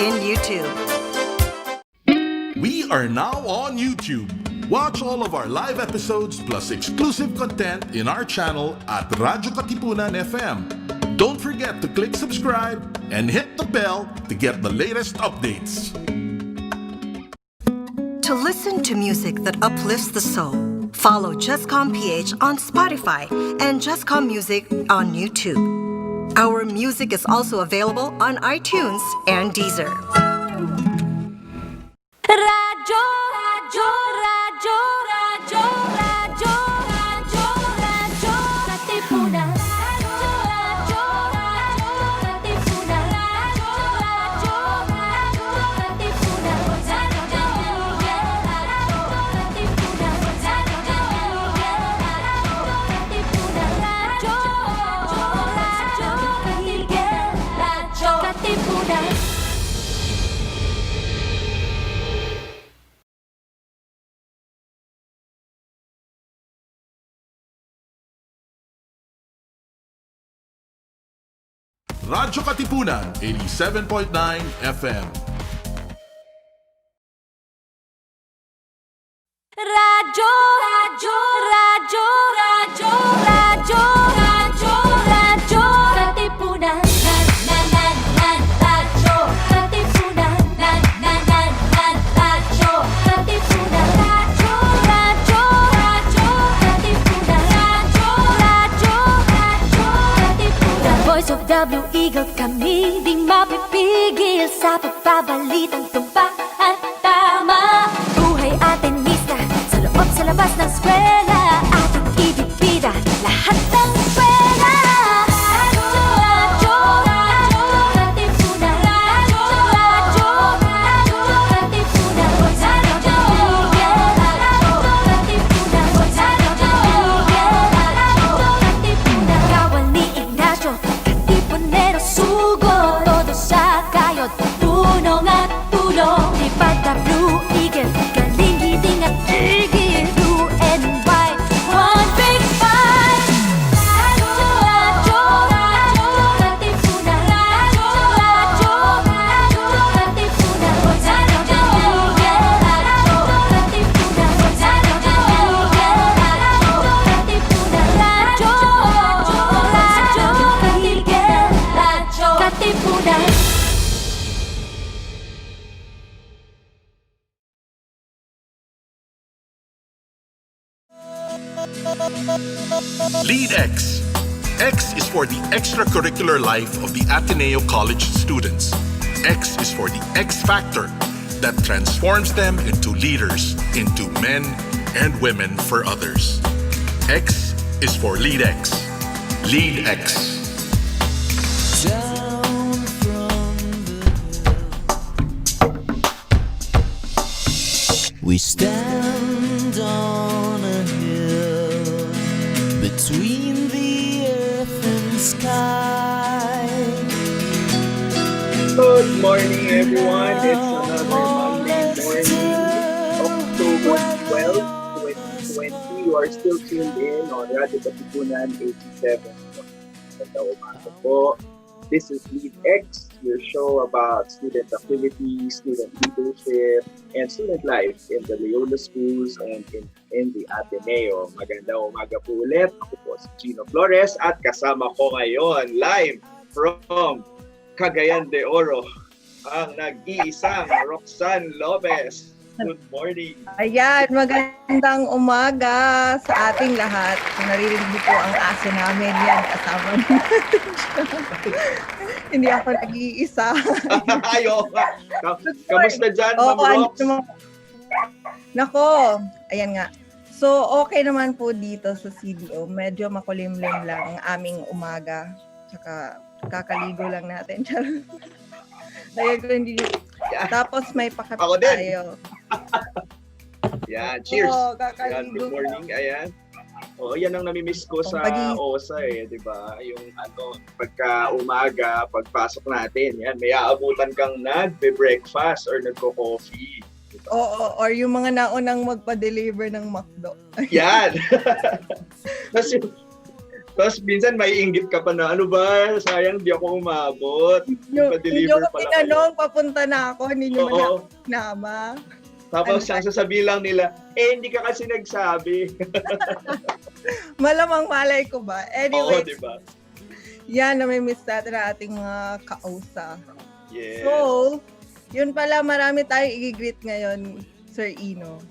in YouTube. We are now on YouTube. Watch all of our live episodes plus exclusive content in our channel at Radyo Katipunan FM. Don't forget to click subscribe and hit the bell to get the latest updates. To listen to music that uplifts the soul, follow JustCom PH on Spotify and JustCom Music on YouTube. Our music is also available on iTunes and Deezer. Radyo, radyo, radyo, radyo, radyo, radyo, radyo, Katipunan. Radyo, radyo, radyo, Katipunan. Radyo, radyo, radyo, Katipunan. Radyo, radyo, Katipunan. Radyo, radyo, Katipunan. Radyo Katipunan 87.9 FM. Radyo, radyo, radyo, radyo, radyo, radyo, radyo, Katipunan. Radyo, Katipunan. Radyo, Katipunan. Radyo, radyo, radyo, Katipunan. Radyo, radyo, radyo, Katipunan. Voice of W Eagle kami, di mapipigil sa pagbabalitang tumpak at tama. Buhay Atenista, sa loob sa labas ng eskwela, ating ibibida lahat ng eskwela. Radyo, radyo, radyo, Katipunan. Radyo, radyo, radyo, Katipunan. Radyo, radyo, Katipunan. Radyo, Katipunan. Kawal ni Ignacio, Katipunero sugod. Todo sa kayod, punong at tulong. Ipag W Eagle, galing hiding at tigil. Blue and white, one big fight. Radyo, radyo, radyo, Katipunan. Radyo, radyo, radyo, Katipunan. Radyo, Katipunan. Radyo, Katipunan. Radyo, radyo, Eagle, radyo, Katipunan. LeadX. X is for the extracurricular life of the Ateneo College students. X is for the X factor that transforms them into leaders, into men and women for others. X is for LeadX. LeadX. Down from the hill, we stand on a hill between the earth and sky. Good morning, everyone. It's another Monday morning, October 12, 2020. You are still tuned in on Radyo Katipunan 87. Magandang umaga po. This is LeadX, your show about student activities, student leadership, and student life in the Loyola schools and in the Ateneo. Magandang umaga po ulit. Ako po si Gino Flores at kasama ko ngayon live from Cagayan de Oro, ang nag-iisang Roxanne Lopez. Good morning. Ayan, magandang umaga sa ating lahat. Kung naririnig niyo po ang aso namin, yan, kasama natin siya. Hindi ako nag-iisa. Ayo. Kamusta dyan, Ma'am Rox? Nako, ayan nga. So, okay naman po dito sa CDO. Medyo makulimlim lang ang aming umaga. Tsaka, kakaligo lang natin. Dahil ko hindi. Tapos may pakapit Ako din. tayo. Yan, cheers. Oo, Yan, good morning. Ayan. Oh, yan ang nami-miss ko sa OSA di ba? Yung pagka umaga, pagpasok natin, yan, may aabutan kang nagbe-breakfast or nagko-coffee. Diba? Oo, or yung mga naunang magpa-deliver ng McDo. Yan. Tapos minsan may inggit ka pa na, ano ba, sayang di ako umabot. Hindi ko Pa-deliver pala kayo. tinanong, papunta na ako, hindi nyo man Oo. ako sinama. Tapos ang sasabihin lang nila, hindi ka kasi nagsabi. Malamang malay ko ba? Oo, Anyway, di ba? yan, namimiss natin ang ating mga kausa. Yes. So, yun pala, marami tayong i-greet ngayon, Sir Ino.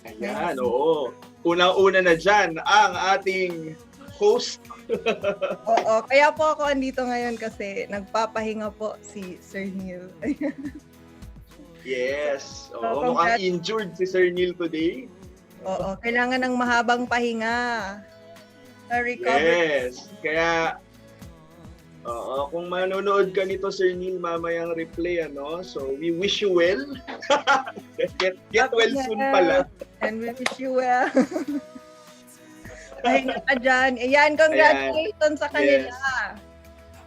Ayan, oo. Unang-una na dyan, ang ating host. Oo, kaya po ako andito ngayon kasi nagpapahinga po si Sir Neil. Yes. Oo, So, mukhang injured si Sir Neil today. Oo, kailangan ng mahabang pahinga. Na-recover. Yes. Kaya, kung manonood ka nito, Sir Neil, mamayang replay, ano? So, we wish you well. Get well soon pala. And we wish you well. Pahinga ka dyan. Ayan, congratulations sa kanila. Yes.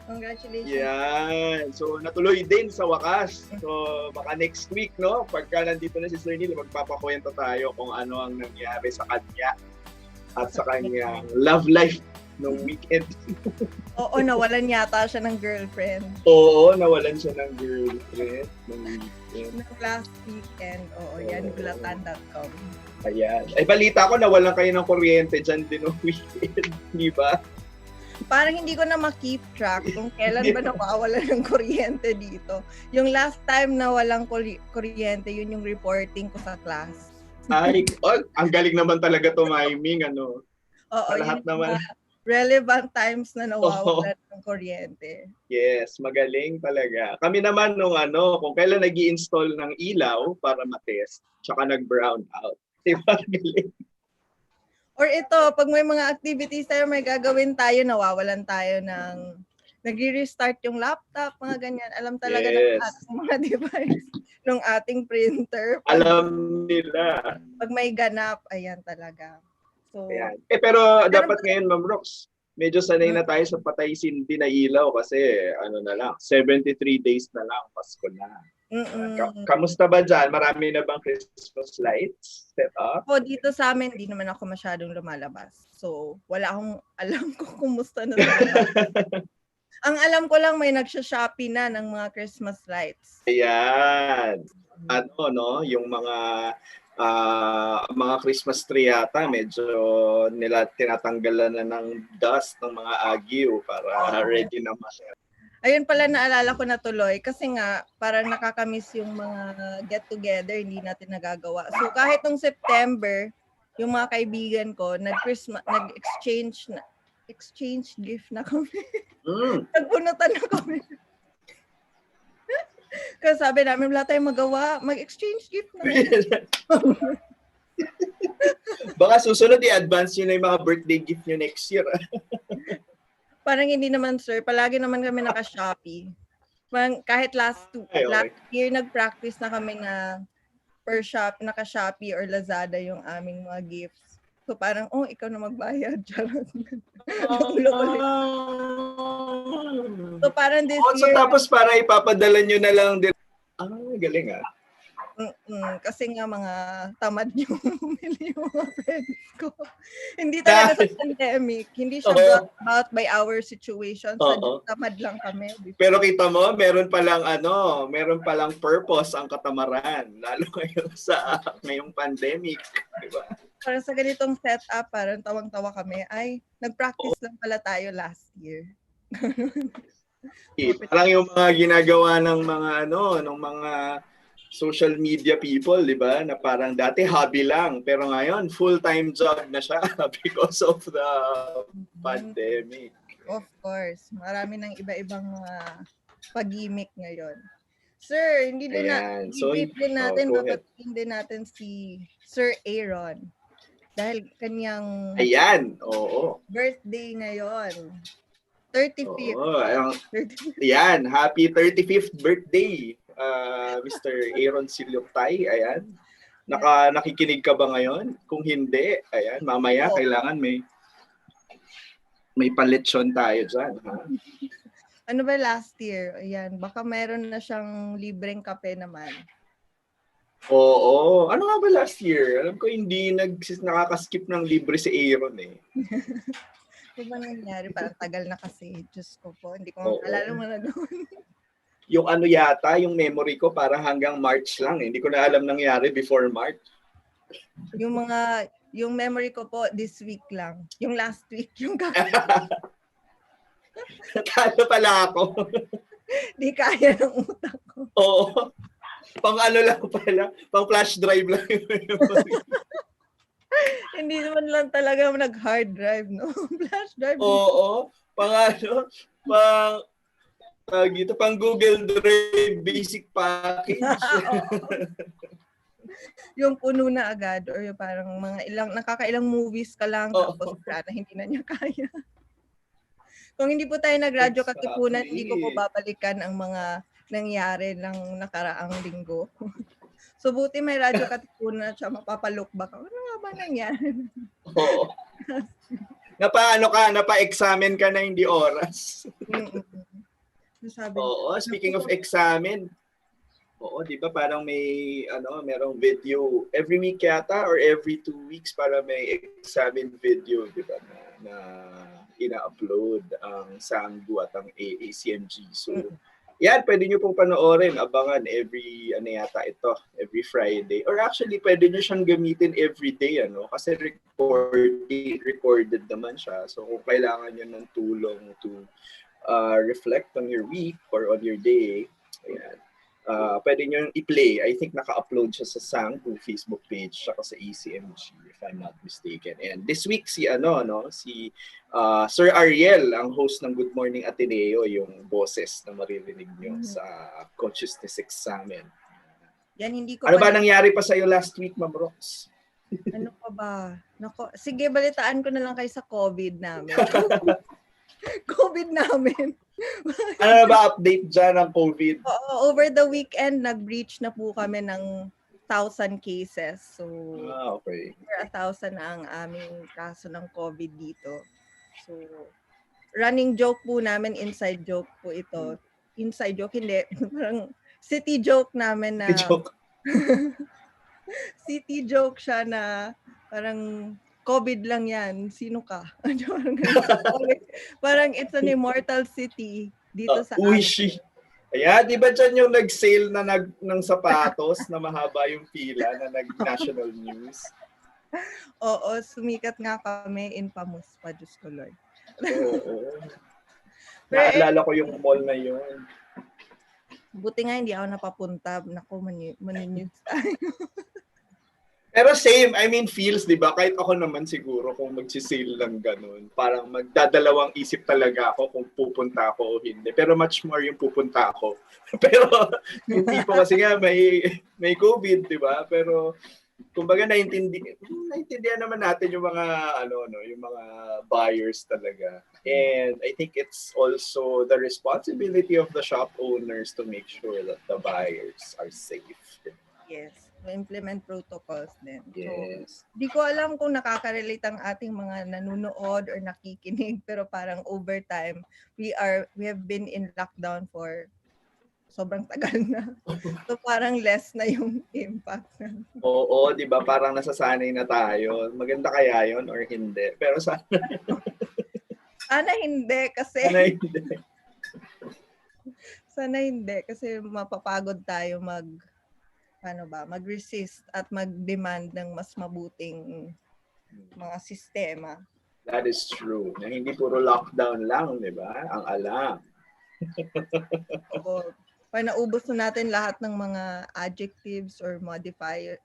Congratulations. Yan. So, natuloy din sa wakas. So, baka next week, no? Pagka nandito na si Sir Neil, magpapakwento tayo kung ano ang nangyari sa kanya at sa kanyang love life nung weekend. Oo, nawalan yata siya ng girlfriend. Oo, nawalan siya ng girlfriend nung weekend. Ng last weekend. Oo, yan, gulatan.com. Ayan. Ay, balita ko nawalan kayo ng kuryente dyan din nung weekend. Di ba? Parang hindi ko na ma-keep track kung kailan ba nawawala ng kuryente dito. Yung last time na walang kuryente, yun yung reporting ko sa class. Ay, ang galing naman talaga tumiming, ano. Oo, Lahat yun naman. relevant times na nawawala ng kuryente. Yes, magaling talaga. Kami naman kung kailan nag-i-install ng ilaw para matest, tsaka nag-brown out. Diba? Galing. Or ito, pag may mga activities tayo, may gagawin tayo, nawawalan tayo ng nag-restart yung laptop, mga ganyan. Alam talaga ng Yes. ating mga device, ng ating printer. Alam nila. Pag may ganap, ayan talaga. So, Ayan. Pero dapat ngayon, Ma'am Rox, medyo sanay na tayo sa patay sindi na ilaw kasi 73 days na lang, Pasko na. Kamusta ba dyan? Marami na bang Christmas lights set up? po, dito sa amin, hindi naman ako masyadong lumalabas. So, wala akong alam kung kumusta na lumalabas. Ang alam ko lang, may nagsha-Shopee na ng mga Christmas lights. Ayan. Yung mga Christmas tree yata, medyo nila tinatanggalan na ng dust ng mga agiw para ready na masaya. Ayun pala, naalala ko na tuloy kasi nga parang nakakamiss yung mga get-together, hindi natin nagagawa. So kahit nung September, yung mga kaibigan ko, nag-exchange gift na kami. Nagbunutan na kami. Kasi sabi namin, wala tayong magawa, mag-exchange gift na. Baka susunod i-advance nyo na yung mga birthday gift nyo next year. Parang hindi naman, sir. Palagi naman kami naka-Shopee. Kahit last year, nag-practice na kami na naka-Shopee or Lazada yung aming mga gifts. So parang, ikaw na magbayad. So parang this year... So tapos para ipapadala nyo na lang din. Galing ah. Kasi nga mga tamad yung bumili yung mga friends ko. Hindi talaga sa pandemic. Hindi siya brought about by our situation. Tamad lang kami. Pero kita mo, meron palang purpose ang katamaran. Lalo ngayong pandemic. Diba? Parang sa ganitong setup, parang tawang-tawa kami. Ay, nag-practice lang pala tayo last year. Parang yung mga ginagawa ng mga social media people, di ba? Na parang dati hobby lang, pero ngayon full-time job na siya because of the pandemic. Of course. Marami ng iba-ibang pag-gimmick ngayon. Sir, hindi din natin babatiin din natin si Sir Aaron. Dahil kanyang birthday ngayon. 35th. Ayan, happy 35th birthday. Mr. Aaron Silyuktay, ayan. Nakikinig ka ba ngayon? Kung hindi, ayan, mamaya kailangan may paletsyon tayo dyan. Ha? Ano ba last year? Ayan, baka meron na siyang libreng kape naman. Oo. Ano nga ba last year? Alam ko hindi nakakaskip ng libre si Aaron eh. Ano ba nangyari? Parang tagal na kasi. Diyos ko po. Hindi ko Oo. maalala mo na doon. Yung ano yata, yung memory ko parang hanggang March lang eh. Hindi ko na alam nangyari before March. Yung memory ko po this week lang. Yung last week. Yung Natalo pala ako. di kaya ng utak ko. Oo. Pang ano lang pala, pang flash drive lang yung memory. Hindi naman lang talaga nag-hard drive, no? Flash drive. Oo. Pang ano, pang Google Drive basic package. Yung puno na agad or yung parang nakakailang movies ka lang tapos wala na, hindi na niya kaya. Kung hindi po tayo nag-radyo katipunan, hindi ko po babalikan ang mga nangyari ng nakaraang linggo. So buti may radyo katipunan at siya mapapalook back. Ano nga ba nangyari? Oo. Napa-examine ka na hindi oras. Oo, speaking of examine. Oo, 'di ba parang merong video every week yata or every 2 weeks para may examine video, 'di ba, na ina-upload ang Sanggu at ang ACMG. So, yan, pwede nyo pong panoorin, abangan every every Friday. Or actually, pwede nyo siyang gamitin every day, kasi recorded naman siya. So, kung kailangan nyo ng tulong to reflect on your week or on your day, ayan, pwede nyo i-play. I think naka-upload siya sa Sanggu Facebook page saka sa ECMG, if I'm not mistaken. And this week, si Sir Ariel, ang host ng Good Morning Ateneo, yung boses na maririnig nyo sa consciousness examen. Yan, hindi ko ano ba nangyari pa sa'yo last week, Ma'am Rox? Ano pa ba? Nako, sige, balitaan ko na lang kayo sa COVID namin. COVID namin. Ano ba update dyan ng COVID? Over the weekend, nag-breach na po kami ng 1,000 cases. So, okay. Over 1,000 na ang aming kaso ng COVID dito. So, running joke po namin, inside joke po ito. Inside joke, hindi. Parang city joke namin na... City joke siya na parang COVID lang yan. Sino ka? Parang it's an immortal city dito sa Uishi. Ayan, di ba dyan yung nag-sale na ng sapatos na mahaba yung pila na nag-national news? Oo, sumikat nga kami, infamous pa, Diyos ko Lord. Oo. Naalala ko yung mall na yun. Buti nga hindi ako napapunta. Naku, maninews tayo. Pero same, feels, di ba? Kahit ako naman siguro kung magsisale lang ganun, parang magdadalawang isip talaga ako kung pupunta ako o hindi. Pero much more yung pupunta ako. Pero yung tipo kasi nga may COVID, di ba? Pero kumbaga naintindihan naman natin yung mga yung mga buyers talaga. And I think it's also the responsibility of the shop owners to make sure that the buyers are safe. Yes, to implement protocols din. Yes. So, di ko alam kung nakaka-relate ang ating mga nanonood or nakikinig, pero parang over time, we have been in lockdown for sobrang tagal na. So parang less na yung impact. Oo, di ba? Parang nasasanay na tayo. Maganda kaya yon or hindi? Pero sana hindi kasi sana hindi kasi mapapagod tayo mag-resist at mag-demand ng mas mabuting mga sistema. That is true. Na hindi puro lockdown lang, di ba? Ang alam. Oo. Pag naubos na natin lahat ng mga adjectives or modifier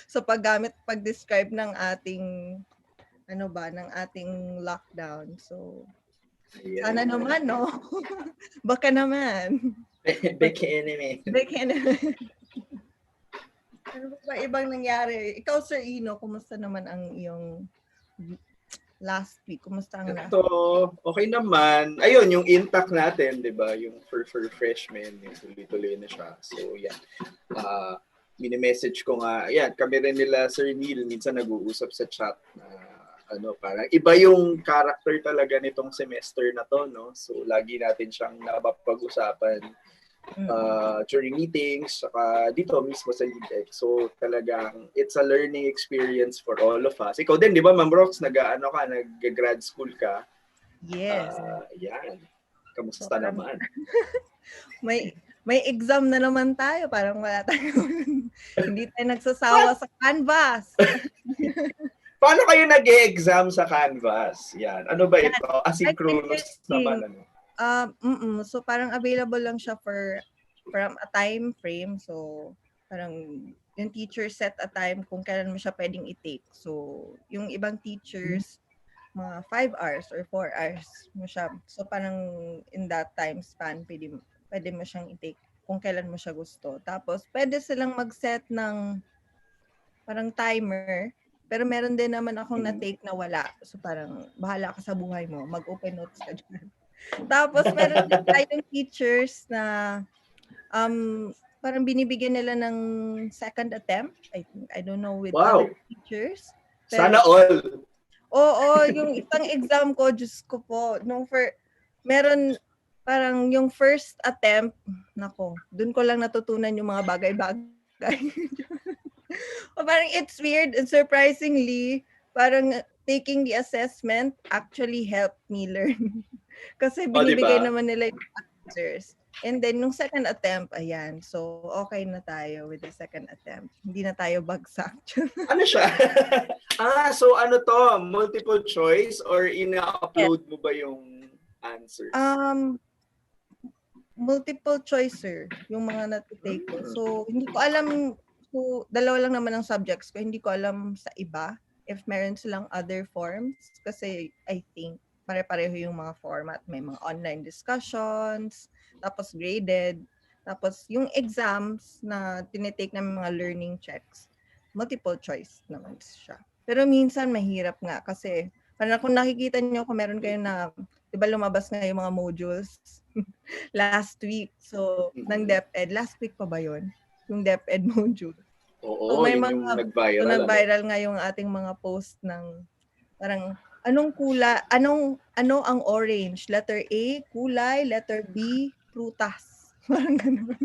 sa pag-describe ng ating ng ating lockdown. So, sana naman, no? Baka naman. Beke enemy. Ano ba ibang nangyari? Ikaw, Sir Ino, kumusta naman ang iyong last week? Kumusta ang last week? So, okay naman. Ayun, yung intact natin, di ba? Yung for freshmen, yung tuloy-tuloy na siya. So, yan. Mini-message ko nga. Yan, kami rin nila, Sir Neil, minsan nag-uusap sa chat na parang iba yung character talaga nitong semester na to, no? So, lagi natin siyang napapag-usapan during meetings, saka dito mismo sa LeadX. So talagang it's a learning experience for all of us. Ikaw din, di ba, Ma'am Rox, nag-grad school ka? Yes. Yan. Kamusta So, naman? may exam na naman tayo. Parang wala tayo. Hindi tayo nagsasawa sa Canvas. Paano kayo nag-e-exam sa Canvas? Yan. Ano ba ito? Asynchronous naman. Ano? So parang available lang siya from a time frame. So parang yung teacher set a time kung kailan mo siya pwedeng i-take. So yung ibang teachers, mga 5 hours or 4 hours mo siya. So parang in that time span, pwede mo siyang i-take kung kailan mo siya gusto. Tapos pwede silang mag-set ng parang timer. Pero meron din naman akong na-take na wala. So parang bahala ka sa buhay mo. Mag-open notes ka dyan. Tapos meron din tayong teachers na parang binibigyan nila ng second attempt. I don't know with other teachers. Pero, sana all. Oo, yung isang exam ko, Diyos ko po, meron parang yung first attempt, dun ko lang natutunan yung mga bagay-bagay. Parang it's weird and surprisingly, parang taking the assessment actually helped me learn. Kasi binibigay naman nila yung answers. And then, nung second attempt, ayan. So, okay na tayo with the second attempt. Hindi na tayo bagsak. Ano siya? So ano to? Multiple choice or ina-upload mo ba yung answers? Multiple choice, sir. Yung mga natitake ko. So, hindi ko alam. So, dalawa lang naman ang subjects ko. Hindi ko alam sa iba if meron silang other forms. Kasi I think pare-pareho yung mga format. May mga online discussions, tapos graded, tapos yung exams na tinitake ng mga learning checks, multiple choice naman siya. Pero minsan mahirap nga kasi parang kung nakikita niyo kung meron kayo na, di ba lumabas nga yung mga modules last week. So, ng DepEd. Last week pa ba yun? Yung DepEd module. Oo, so, may yung nag-viral. nag-viral nga yung ating mga post ng parang ano ang orange? Letter A, kulay. Letter B, prutas. Parang ganun.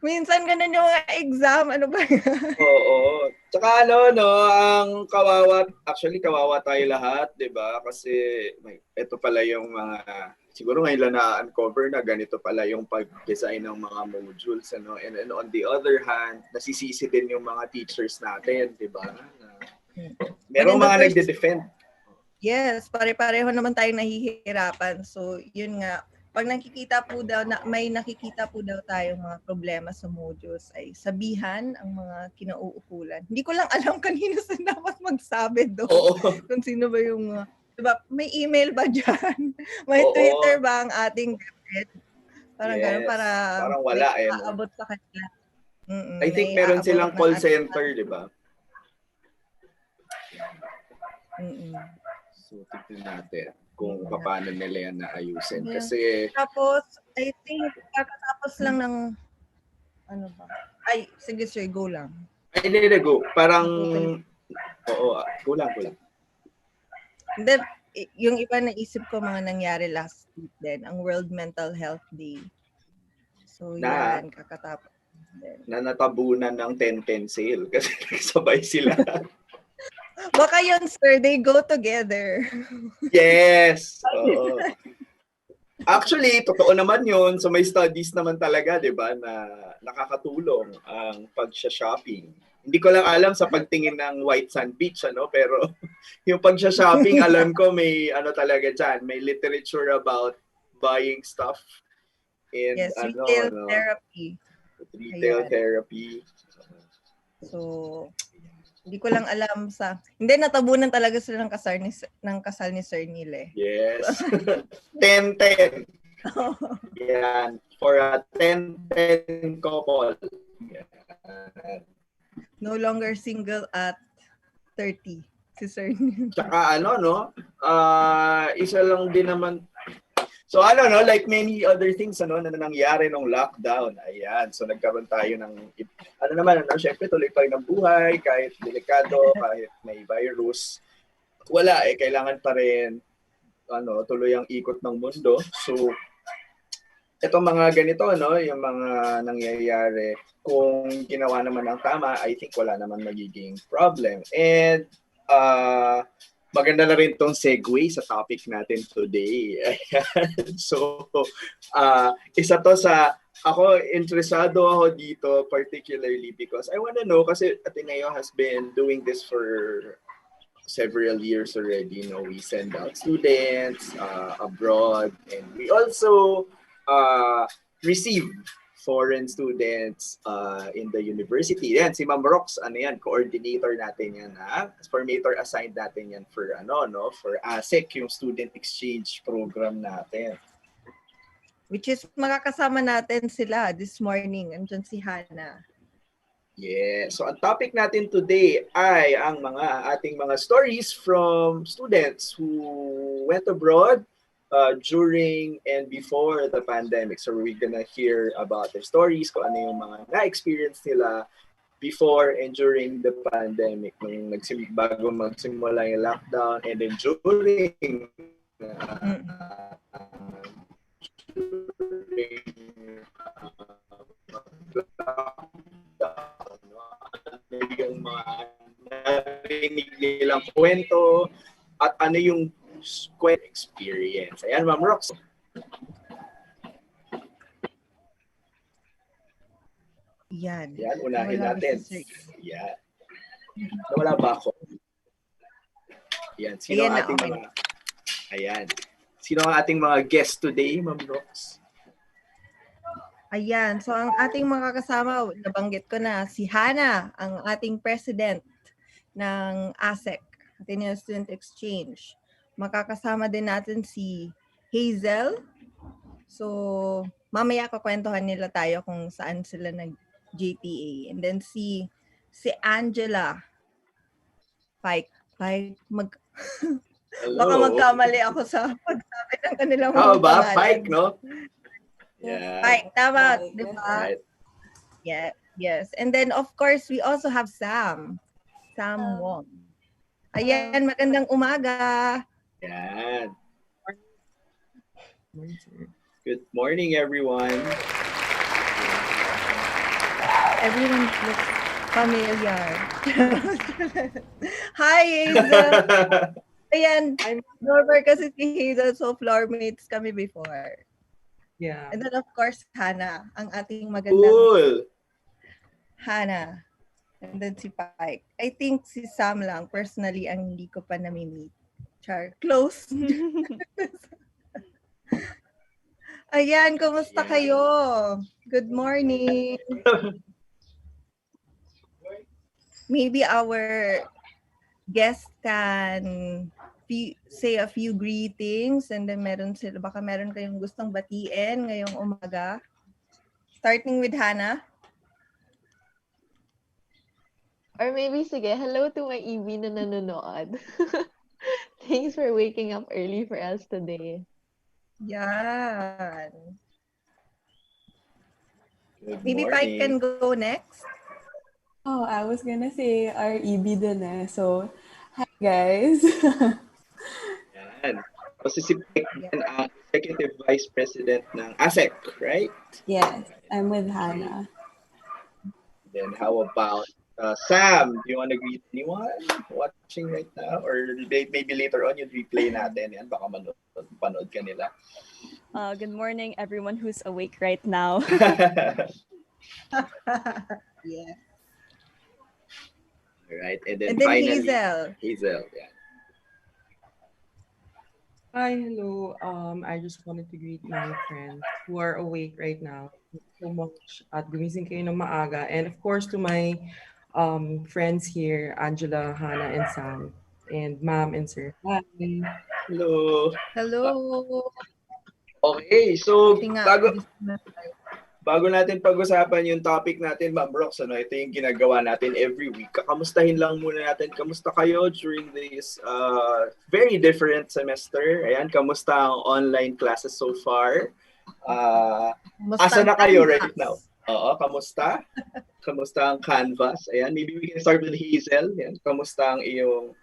Minsan ganun yung mga exam. Ano ba yan? Oo. Tsaka ang kawawa tayo lahat, di ba? Kasi ito pala yung mga, siguro ngayon lang na-uncover na ganito pala yung pag-design ng mga modules. Ano? And on the other hand, nasisisi din yung mga teachers natin, di ba? Merong mga nagde-defend. Yes, pare-pareho naman tayong nahihirapan. So, yun nga. Pag may nakikita po daw tayong mga problema sa modules, ay sabihan ang mga kinauukulan. Hindi ko lang alam kanino sa dapat magsabi doon. Kung sino ba yung diba, may email ba dyan? May Twitter ba ang ating DepEd? Parang gano'n, parang wala aabot sa kanila. I think meron silang call center, di ba? So, tignan natin kung paano nila yan naayusin. Kasi tapos, I think, kakatapos lang ng ano ba? Ay, sige sir, go lang. Ay, hindi, go. Parang, go lang. Then, yung iba naisip ko mga nangyari last week din, ang World Mental Health Day. So, yan, kakatapos din. Na natabunan ng 10-10 sale kasi sabay sila. Baka yun, sir. They go together. Yes. Oo. Actually, totoo naman yun. So may studies naman talaga, di ba, na nakakatulong ang pag-shopping. Hindi ko lang alam sa pagtingin ng White Sand Beach, pero yung pag-shopping, alam ko may talaga dyan. May literature about buying stuff. And, yes, retail therapy. Retail therapy. So, hindi ko lang alam hindi, natabunan talaga sila ng kasal ni Sir Neil eh. Yes. 10-10. Yan. For a 10-10 couple. Yan. No longer single at 30. Si Sir Neil. Tsaka isa lang din naman. So like many other things na nangyari nung lockdown. Ayan. So nagkaroon tayo ng syempre tuloy pa rin ang buhay kahit delikado, kahit may virus. Wala kailangan pa rin tuloy ang ikot ng mundo. So itong mga ganito, no, yung mga nangyayari, kung ginawa naman ng tama, I think wala naman magiging problem. And maganda na rin tong segue sa topic natin today. So, isa to sa, ako, interesado ako dito particularly because I want to know, kasi Ateneo has been doing this for several years already. You know, we send out students abroad, and we also receive foreign students in the university. Yan, si Ma'am Rox, ano yan, coordinator natin yan, ha? Formator assigned natin yan for, for ASEC, yung student exchange program natin. Which is makakasama natin sila this morning. Andyan si Hana. Yeah. So ang topic natin today ay ang ating mga stories from students who went abroad during and before the pandemic. So we're gonna hear about their stories, kung ano yung mga na-experience nila before and during the pandemic, nung bago magsimula yung lockdown, and then during yung mga narinig nilang kwento at ano yung experience. Ayan, Ma'am Rox. Yan. Yan, unahin Wala natin. si Sir. Yan. Wala ba ako? Yan. Sino Ayan ang na, ating okay. mga... Ayan. Sino ang ating mga guest today, Ma'am Rox? Ayan. So, ang ating mga kasama, nabanggit ko na, si Hana, ang ating president ng ASEC, Ateneo Student Exchange. Makakasama din natin si Hazel. So, mamaya kakwentuhan nila tayo kung saan sila nag-JTA. And then si Angela. Pike. Baka magkamali ako sa pagsabi ng kanilang mga ba? pangalan. Pike, no? Yeah. Pike, tama, di ba? Right. Yeah, yes. And then, of course, we also have Sam Wong. Ayan, magandang umaga. Yan. Good morning, everyone. Everyone looks familiar. Hi, Hazel. Ayan, Norbert kasi si Hazel, so floor mates kami before. Yeah. And then, of course, Hana, ang ating magandang Cool. Hana. And then si Pike. I think si Sam lang, personally, ang hindi ko pa nami-meet. Char. Close. Ayan, kumusta kayo? Good morning. Maybe our guest can say a few greetings, and then baka meron kayong gustong batiin ngayong umaga. Starting with Hana. Or maybe, sige, hello to my EB na nanonood. Thanks for waking up early for us today. Yan. Good Maybe Pike can go next. Oh, I was gonna say our EB din eh. So, hi guys. Yan. Kasi si Pike, ang Executive Vice President ng ASEC, right? Yes, I'm with Hannah. Then how about Sam? Do you want to greet anyone watching right now? Or maybe later on yung replay natin. Yan, baka panood ka nila. Good morning, everyone who's awake right now. Yeah. All right, and then finally, Hazel. Yeah. Hi, hello. I just wanted to greet my friends who are awake right now. Thank you so much at gumising kayo ng maaga. And of course, to my friends here, Angela, Hannah, and Sam, and Ma'am and Sir. Hi. Hello. Hello. Okay, so Tingnan. bago natin pag-usapan yung topic natin, Ma'am Rox, ito yung ginagawa natin every week. Kamustahin lang muna natin. Kamusta kayo during this very different semester? Ayan, kamusta ang online classes so far? Asa na kayo right now? Oo, kamusta? Kamusta ang Canvas? Ayan, maybe we can start with Hazel. Ayan, kamusta ang iyong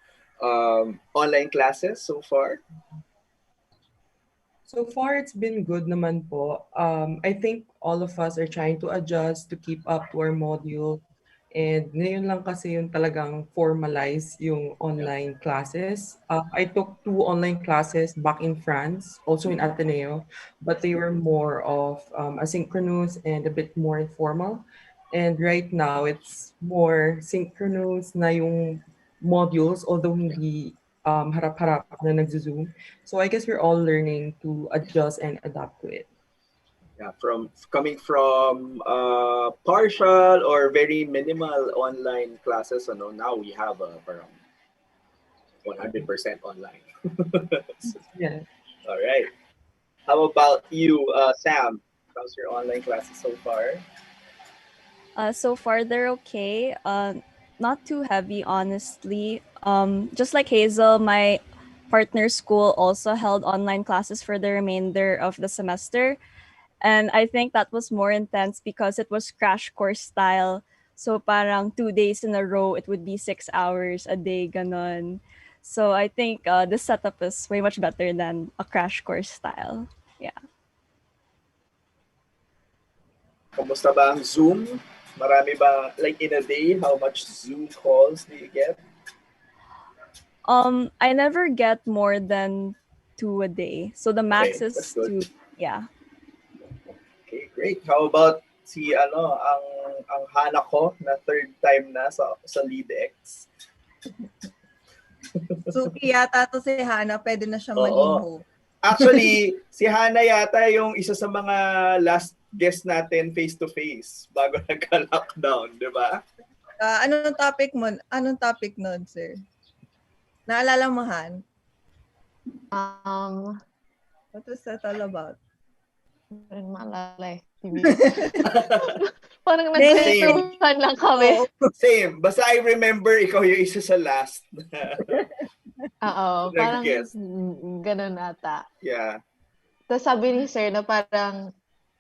online classes so far? So far, it's been good naman po. I think all of us are trying to adjust to keep up to our module. And ngayon lang kasi yung talagang formalize yung online classes. I took 2 online classes back in France, also in Ateneo, but they were more of asynchronous and a bit more informal. And right now, it's more synchronous na yung modules, although hindi harap-harap na nagzo-Zoom. So I guess we're all learning to adjust and adapt to it. Yeah, from coming from partial or very minimal online classes, now we have parang 100% online. Yeah. All right. How about you, Sam? How's your online classes so far? So far, they're okay. Not too heavy, honestly. Just like Hazel, my partner's school also held online classes for the remainder of the semester. And I think that was more intense because it was crash course style. So parang 2 days in a row, it would be 6 hours a day, ganon. So I think this setup is way much better than a crash course style. Yeah. Kamusta ba ang Zoom? Marami ba, like in a day, how much Zoom calls do you get? I never get more than 2 a day. So the max Okay, is that's good. 2. Yeah. Okay, great. How about si ang Hana ko na third time na sa LeadX? Suki yata to si Hana, pwede na siyang maging Oo. host. Actually, si Hana yata yung isa sa mga last guest natin face-to-face bago nagka-lockdown, di ba? Anong topic mo? Anong topic nun, sir? Naalala mo, Han? What was that all about? Parang maalala eh. Parang nagkwentuhan lang kami. Same. Basta I remember ikaw yung isa sa last. Oo, parang Nag-guest. ganun ata. Yeah. Tapos sabi ni sir na parang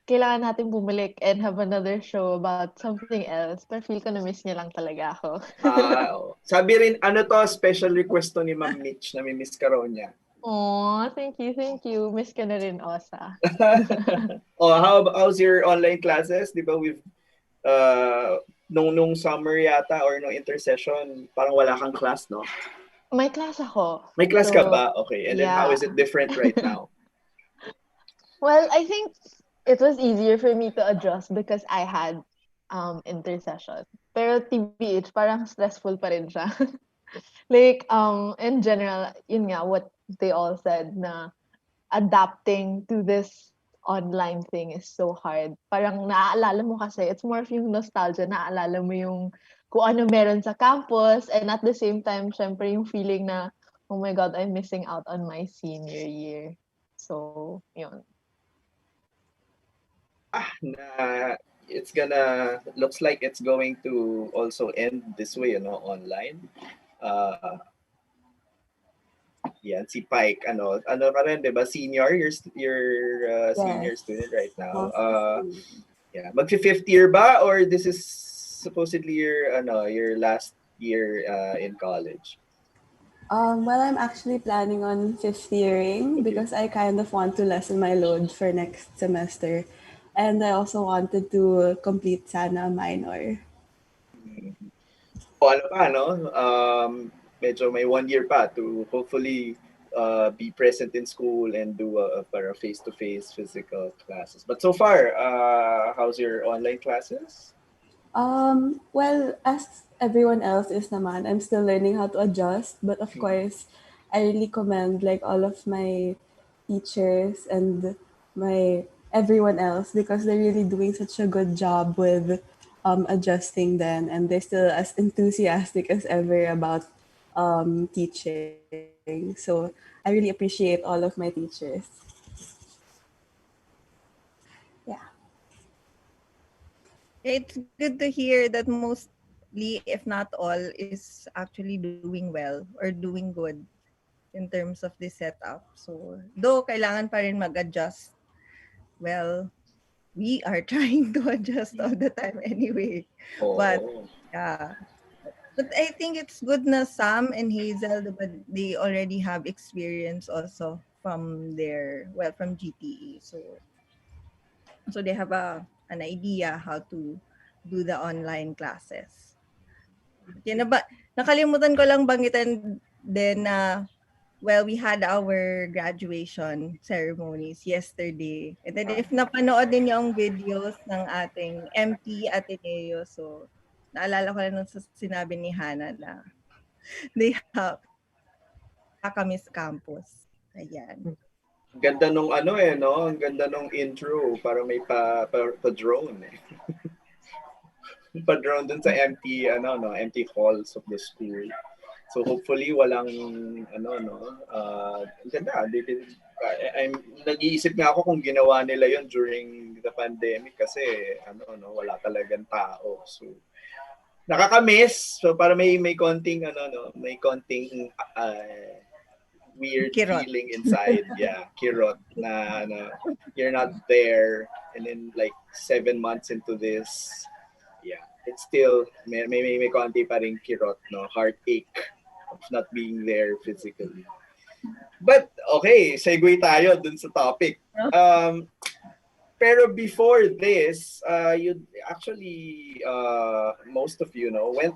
kailangan natin bumalik and have another show about something else. Pero feel ko na-miss niya lang talaga ako. Sabi rin, special request to ni Ma'am Mitch na miss ka raw niya. Aw, thank you. Miss ka na rin, Osa. How's your online classes? Di ba we've, nung summer yata or nung intersession, parang wala kang class, no? May class ako. May class ka ba? Okay. And then how is it different right now? Well, I think it was easier for me to adjust because I had intercession. Pero TBH, parang stressful pa rin siya. Like, in general, yun nga, what they all said na adapting to this online thing is so hard. Parang naaalala mo kasi, it's more of yung nostalgia, naaalala mo yung kung ano meron sa campus, and at the same time, syempre yung feeling na, oh my God, I'm missing out on my senior year. So, yun. Looks like it's going to also end this way, online. Yan, si Pike, ano ka rin, di ba? Senior, you're senior student right now. Yeah, mag-5th year ba? Or this is supposedly your last year in college? Well, I'm actually planning on 5th yearing because I kind of want to lessen my load for next semester. And I also wanted to complete sana minor. Ano pa, no? Medyo may 1 year pa to hopefully be present in school and do para face-to-face physical classes. But so far, how's your online classes? Well, as everyone else is naman, I'm still learning how to adjust. But of course, I really commend like all of my teachers and everyone else because they're really doing such a good job with adjusting then, and they're still as enthusiastic as ever about teaching. So I really appreciate all of my teachers. Yeah. It's good to hear that mostly, if not all, is actually doing well or doing good in terms of the setup. So, though kailangan pa rin mag-adjust, well, we are trying to adjust all the time anyway. But, yeah. But I think it's good na Sam and Hazel, but they already have experience also from from GTE. So they have an idea how to do the online classes. Nakalimutan ko lang banggitin din na we had our graduation ceremonies yesterday. And then if napanood din yung videos ng ating MP Ateneo, so naalala ko lang nung sinabi ni Hannah na punta kami sa campus. Ayan. Ganda nung ano no? Ang ganda nung intro. Parang may pa-drone eh. Pa-drone dun sa empty, empty halls of the school. So hopefully walang, ganda. I'm nag-iisip nga ako kung ginawa nila yon during the pandemic kasi, wala talagang tao. So, nakakamiss. So para may konting, may konting, weird Kirot. feeling inside. Yeah, kirot na you're not there, and then like 7 months into this, yeah, it's still may konti pa ring kirot, no, heartache of not being there physically. But okay, segue tayo dun sa topic. Pero before this, you actually most of you went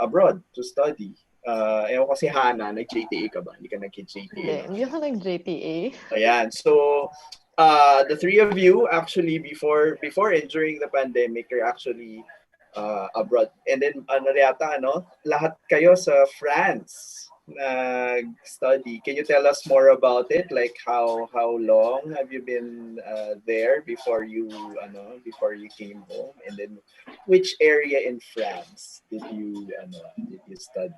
abroad to study. Ewan ko si Hannah, nag-JTA ka ba? Hindi ka nag-JTA? Hindi ako nag-JTA. Ayan. So, the three of you actually before and during the pandemic are actually abroad. And then, lahat kayo sa France nag-study. Can you tell us more about it? Like how long have you been there before you came home? And then, which area in France did you study?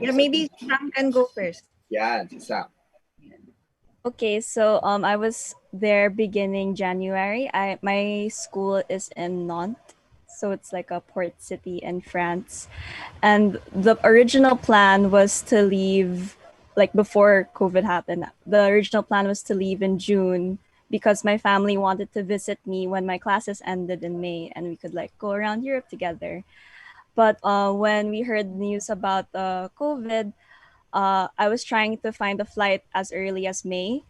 Yeah, maybe Sam can go first. Yeah, Sam. Okay, so I was there beginning January. My school is in Nantes, so it's like a port city in France. And the original plan was to leave like before COVID happened. The original plan was to leave in June because my family wanted to visit me when my classes ended in May and we could like go around Europe together. But when we heard news about COVID, I was trying to find a flight as early as May,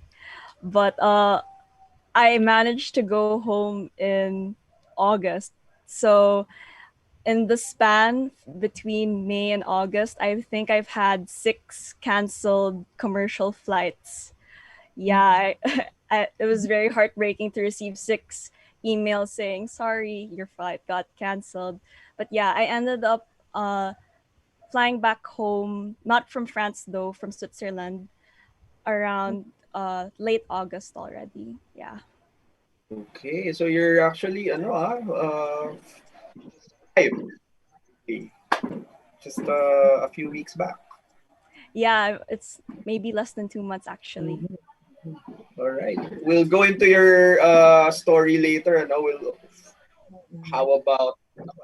but I managed to go home in August. So in the span between May and August, I think I've had 6 canceled commercial flights. Yeah, it was very heartbreaking to receive 6 emails saying, sorry, your flight got canceled. But yeah, I ended up flying back home, not from France though, from Switzerland, around late August already. Yeah. Okay, so you're actually just a few weeks back. Yeah, it's maybe less than 2 months actually. All right, we'll go into your story later. How about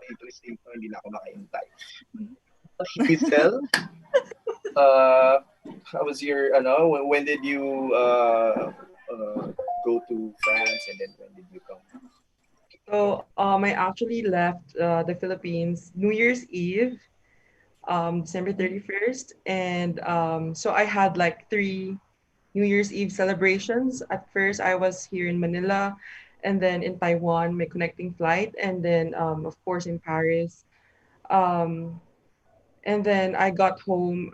interesting? Hindi na ako makaintay. Hazel, how was your when did you go to France, and then when did you come? So I actually left the Philippines New Year's Eve, December 31st. And so I had like 3 New Year's Eve celebrations. At first, I was here in Manila, and then in Taiwan, my connecting flight, and then of course in Paris. And then I got home.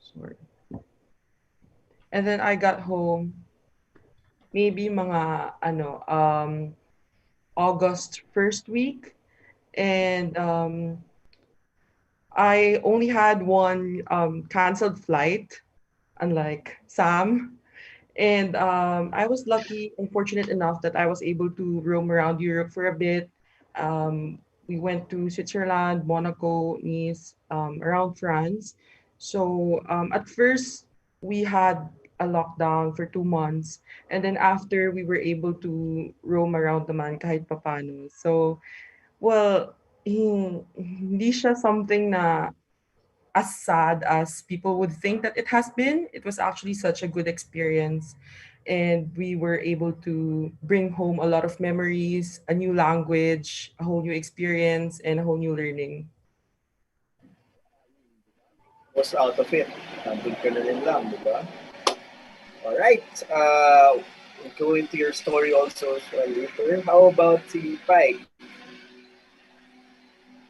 Sorry. And then I got home maybe mga August first week, and I only had one canceled flight, unlike Sam. And I was lucky and fortunate enough that I was able to roam around Europe for a bit. We went to Switzerland, Monaco, Nice, around France. So at first, we had a lockdown for 2 months. And then after, we were able to roam around naman kahit papano. So, well, hindi siya something na as sad as people would think that it has been. It was actually such a good experience. And we were able to bring home a lot of memories, a new language, a whole new experience, and a whole new learning. most out of it. Nandun ka na rin lang, di ba? Alright. We'll go into your story also as well later. How about si Pike?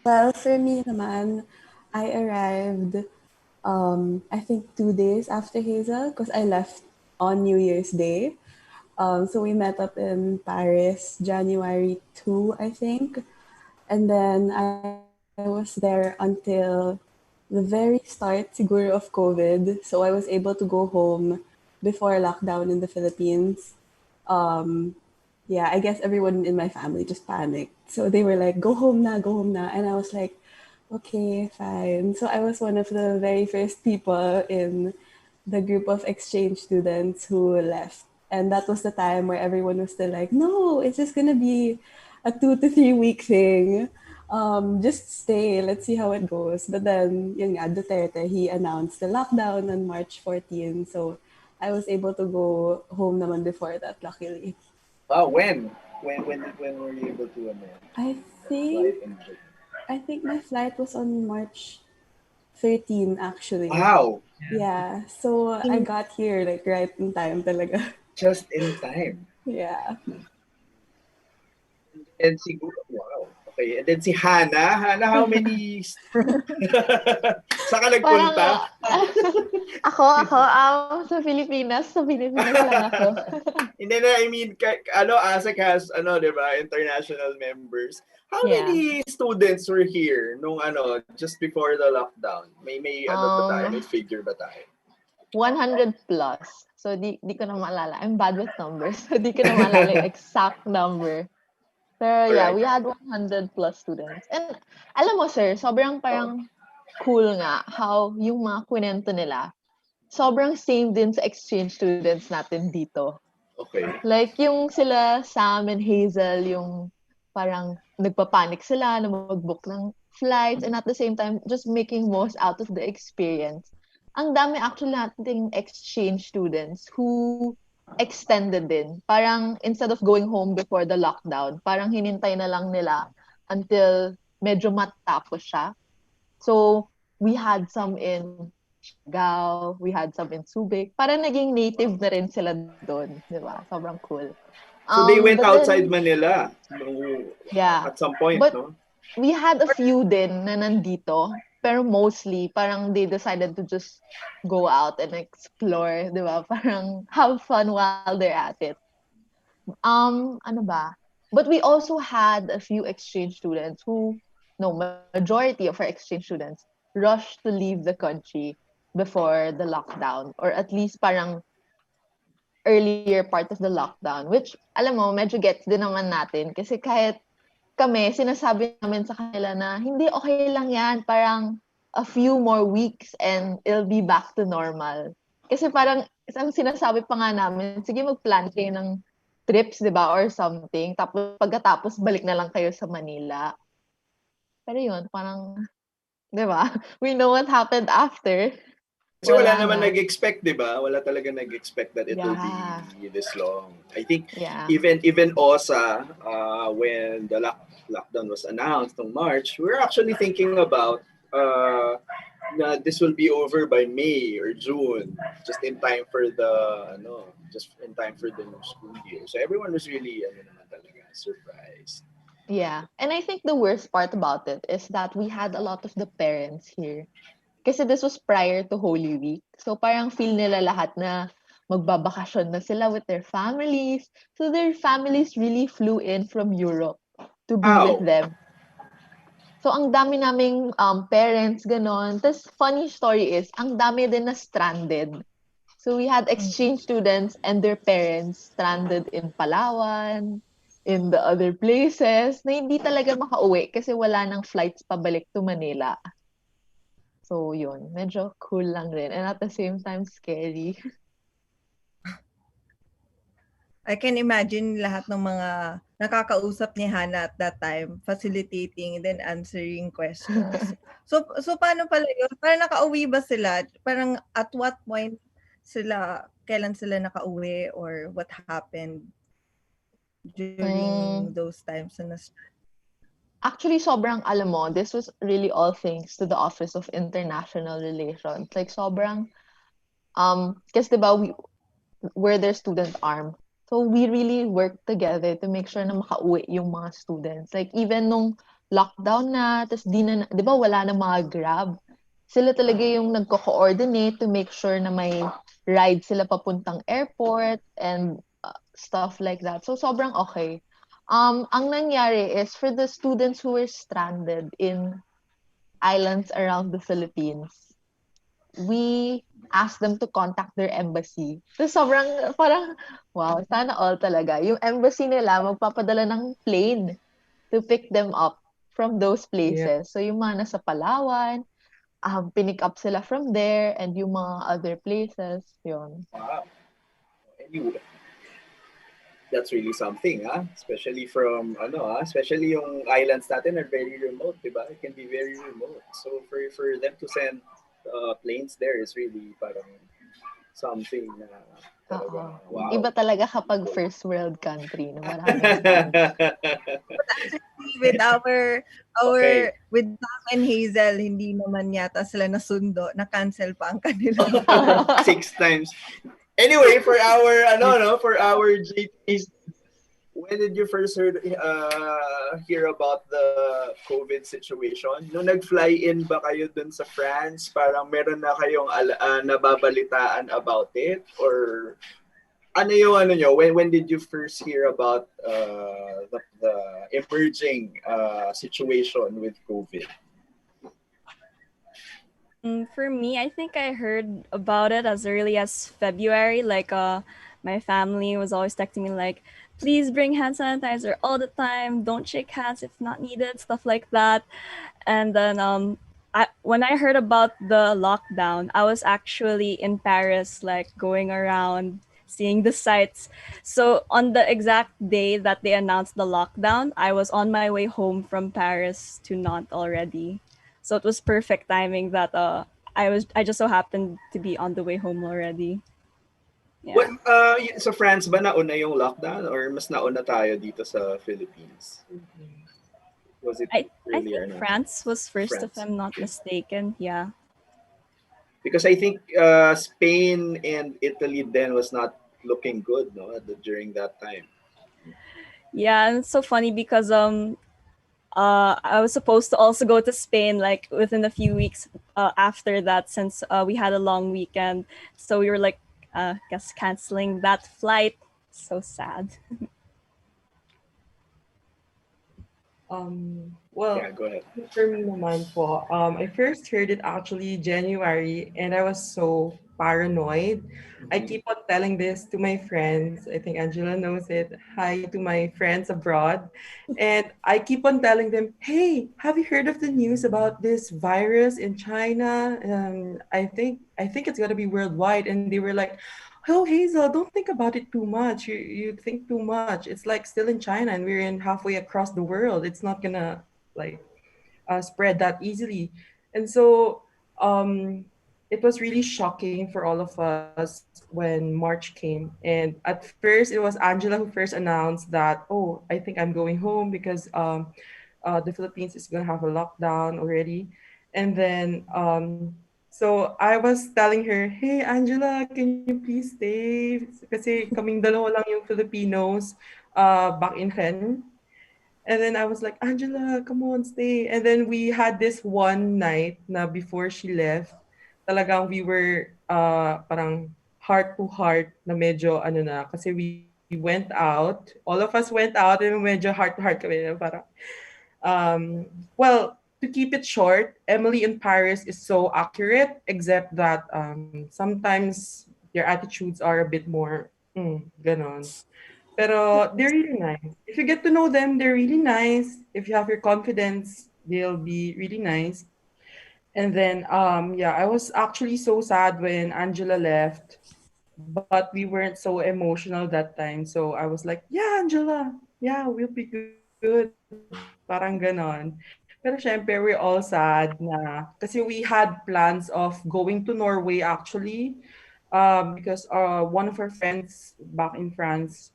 Well, for me naman, I arrived, I think 2 days after Hazel because I left on New Year's Day. So we met up in Paris, January 2, I think. And then I was there until the very start, siguro, of COVID. So I was able to go home before lockdown in the Philippines. Um, yeah, I guess everyone in my family just panicked. So they were like, go home na. And I was like, okay, fine. So I was one of the very first people in the group of exchange students who left. And that was the time where everyone was still like, no, it's just going to be a 2 to 3 week thing. Just stay, let's see how it goes. But then, yun nga, Duterte, he announced the lockdown on March 14. So I was able to go home naman before that, luckily. When? When were you able to I flight think and I think my flight was on March 13 actually. Wow! Yeah, so I got here like right in time talaga. Just in time. Yeah. And si wow. Okay. And then si Hana. Hana, how many saan ka Parang, nagpunta? sa Pilipinas lang ako. Hindi na, I mean, ASEC has, di ba, international members. How Yeah. many students were here nung, just before the lockdown? May, ba tayo? May figure ba tayo? 100 plus. So, di ko na maalala. I'm bad with numbers. So, di ko na maalala yung exact number. Pero yeah, Alright. we had 100 plus students. And alam mo, sir, sobrang parang cool nga how yung mga kwento nila, sobrang same din sa exchange students natin dito. Okay. Like, yung sila, Sam and Hazel, yung parang nagpapanik sila na mag-book ng flights and at the same time, just making most out of the experience. Ang dami actually nating exchange students who extended din. Parang instead of going home before the lockdown, parang hinintay na lang nila until medyo matapos siya. So, we had some in Siargao, we had some in Subic. Parang naging native na rin sila doon, di ba? Sobrang cool. So they went But outside then, Manila yeah. at some point, But no? we had a few din na nandito, pero mostly parang they decided to just go out and explore, di ba? Parang have fun while they're at it. Ano ba? But we also had a few exchange students who, no, majority of our exchange students rushed to leave the country before the lockdown, or at least parang earlier part of the lockdown, which, alam mo, medyo gets din naman natin. Kasi kahit kami, sinasabi namin sa kanila na, hindi, okay lang yan. Parang a few more weeks and it'll be back to normal. Kasi parang, ang sinasabi pa nga namin, sige, mag-plan kayo ng trips, di ba, or something. Tapos, pagkatapos, balik na lang kayo sa Manila. Pero yun, parang, di ba? We know what happened after. Kasi wala Wala naman na. nag-expect, di ba? Wala talaga nag-expect that it will Yeah. be this long. I think Yeah. even OSA, when the lockdown was announced in March, we were actually thinking about na this will be over by May or June, just in time for the new school year. So everyone was really naman talaga surprised. Yeah. And I think the worst part about it is that we had a lot of the parents here. Kasi this was prior to Holy Week. So parang feel nila lahat na magbabakasyon na sila with their families. So their families really flew in from Europe to be with them. So ang dami naming parents, ganon. Tapos funny story is, ang dami din na stranded. So we had exchange students and their parents stranded in Palawan, in the other places, na hindi talaga makauwi kasi wala nang flights pabalik to Manila. So, yun. Medyo cool lang rin. And at the same time, scary. I can imagine lahat ng mga nakakausap ni Hannah at that time, facilitating and then answering questions. So paano pala yun? Parang nakauwi ba sila? Parang at what point kailan sila nakauwi or what happened during those times? Actually, sobrang, alam mo, this was really all thanks to the Office of International Relations. Like, sobrang, kasi diba, we're their student arm. So, we really worked together to make sure na makauwi yung mga students. Like, even nung lockdown na, tas di na, di ba wala na mga Grab? Sila talaga yung nagko-coordinate to make sure na may ride sila papuntang airport and stuff like that. So, sobrang okay. Ang nangyari is for the students who were stranded in islands around the Philippines, we asked them to contact their embassy. So sobrang parang, wow, sana all talaga. Yung embassy nila magpapadala ng plane to pick them up from those Yeah. places. So yung mga nasa Palawan, pinick up sila from there and yung mga other places, yun. Wow. Anyway, that's really something, especially from especially yung islands natin are very remote, diba? It can be very remote, so for them to send planes there is really parang something na talaga, wow. Iba talaga kapag first world country na maraming funds. With our Okay. with Sam and Hazel, hindi naman yata sila nasundo, na-cancel pa ang kanilang 6 times. Anyway, for our for our JTs, when did you first hear about the COVID situation? Nung nag-fly in ba kayo dun sa France, parang meron na kayong nababalitaan about it? Or ano yung nyo? When did you first hear about the emerging situation with COVID? For me, I think I heard about it as early as February. Like, my family was always texting me like, "Please bring hand sanitizer all the time. Don't shake hands if not needed." Stuff like that. And then, when I heard about the lockdown, I was actually in Paris, like going around seeing the sights. So on the exact day that they announced the lockdown, I was on my way home from Paris to Nantes already. So it was perfect timing that I just so happened to be on the way home already. Yeah. What, sa France ba nauna yung lockdown or mas nauna tayo dito sa Philippines? Was it I earlier think na? France was first, if France, I'm not okay. mistaken. Yeah. Because I think Spain and Italy then was not looking good, no, during that time. Yeah, and it's so funny because I was supposed to also go to Spain like within a few weeks after that, since we had a long weekend. So we were like, guess canceling that flight. So sad. Well, Yeah, go ahead. for me naman po, I first heard it actually January, and I was so paranoid. I keep on telling this to my friends. I think Angela knows it. Hi to my friends abroad. And I keep on telling them, hey, have you heard of the news about this virus in China? I think it's gonna be worldwide. And they were like, oh, Hazel, don't think about it too much. You think too much. It's like still in China and we're in halfway across the world. It's not gonna like spread that easily. And so it was really shocking for all of us when March came. And at first, it was Angela who first announced that, oh, I think I'm going home because the Philippines is going to have a lockdown already. And then, so I was telling her, hey, Angela, can you please stay? Kasi kaming dalawa lang yung Filipinos back in Ken. And then I was like, Angela, come on, stay. And then we had this one night na before she left, talagang we were parang heart to heart na medyo ano na. Kasi we went out, all of us went out and medyo heart to heart kami. Na parang, well, to keep it short, Emily in Paris is so accurate, except that sometimes their attitudes are a bit more ganon. Pero they're really nice. If you get to know them, they're really nice. If you have your confidence, they'll be really nice. And then, yeah, I was actually so sad when Angela left, but we weren't so emotional that time. So I was like, yeah, Angela, yeah, we'll be good. Parang ganon. Pero syempre, we're all sad na kasi we had plans of going to Norway actually because one of our friends back in France,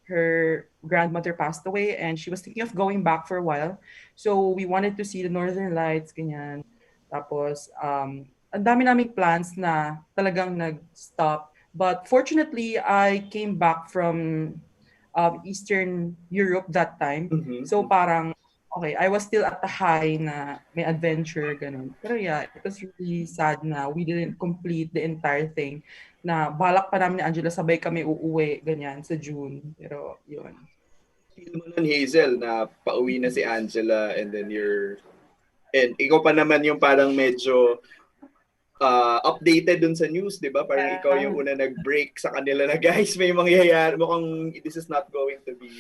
her grandmother passed away and she was thinking of going back for a while. So we wanted to see the Northern Lights, ganyan. Tapos, ang dami naming plans na talagang nag-stop. But fortunately, I came back from Eastern Europe that time. So parang, okay, I was still at the high na may adventure, ganun. Pero yeah, it was really sad na we didn't complete the entire thing. Na balak pa namin ni Angela, sabay kami uuwi, ganyan, sa June. Pero yun. Feel mo nun, Hazel, na pauwi na si Angela and then and ikaw pa naman yung parang medyo updated dun sa news, di ba? Parang ikaw yung una nag-break sa kanila na, guys, may mangyayari. Mukhang this is not going to be,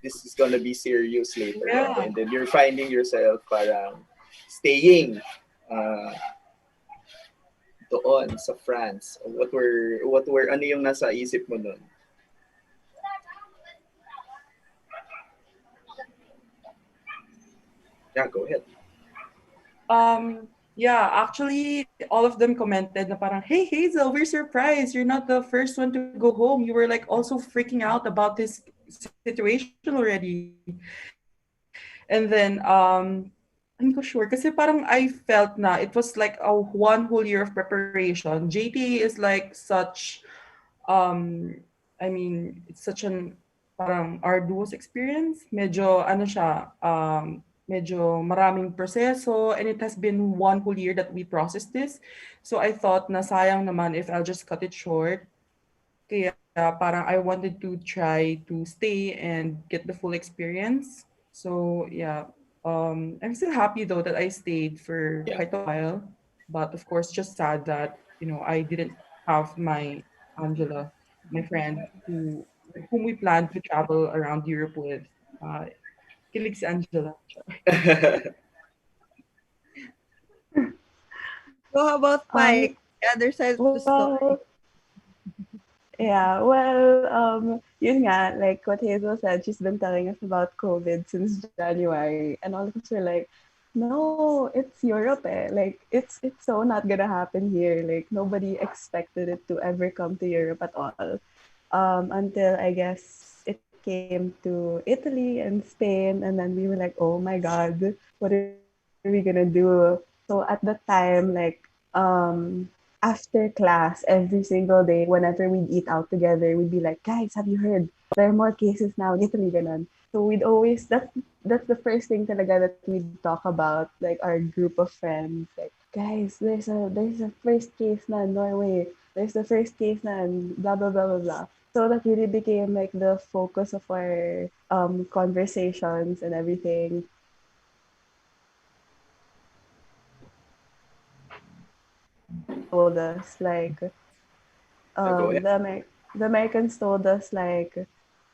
this is gonna be serious later. Yeah. And then you're finding yourself parang staying doon sa France. What were, ano yung nasa isip mo nun? Yeah, go ahead. Yeah, actually, all of them commented na parang, hey, Hazel, we're surprised. You're not the first one to go home. You were like also freaking out about this situation already. And then, I'm not sure. Kasi parang I felt na it was like a one whole year of preparation. JTA is like such, I mean, it's such an parang arduous experience. Medyo, ano siya, medyo maraming proseso, and it has been one whole year that we processed this. So I thought na sayang naman if I'll just cut it short. Kaya parang I wanted to try to stay and get the full experience. So yeah, I'm still happy though that I stayed for quite a while. But of course, just sad that, I didn't have my Angela, my friend, whom we planned to travel around Europe with. Kilig si Angela. So how about Pike? The other side of the story. Well, yeah, well, yun nga, like what Hazel said, she's been telling us about COVID since January, and all of us were like, no, it's Europe, eh. Like, it's so not gonna happen here. Like, nobody expected it to ever come to Europe at all. Until I guess it came to Italy and Spain, and then we were like, oh my God, what are we gonna do? So at the time, like, after class, every single day, whenever we'd eat out together, we'd be like, guys, have you heard? There are more cases now in Italy, ganon. So we'd always, that's the first thing talaga that we'd talk about, like our group of friends. Like, guys, there's a first case na in Norway. There's the first case na in blah, blah, blah, blah, blah. So that really became like the focus of our conversations and everything. Told us like the Americans told us like,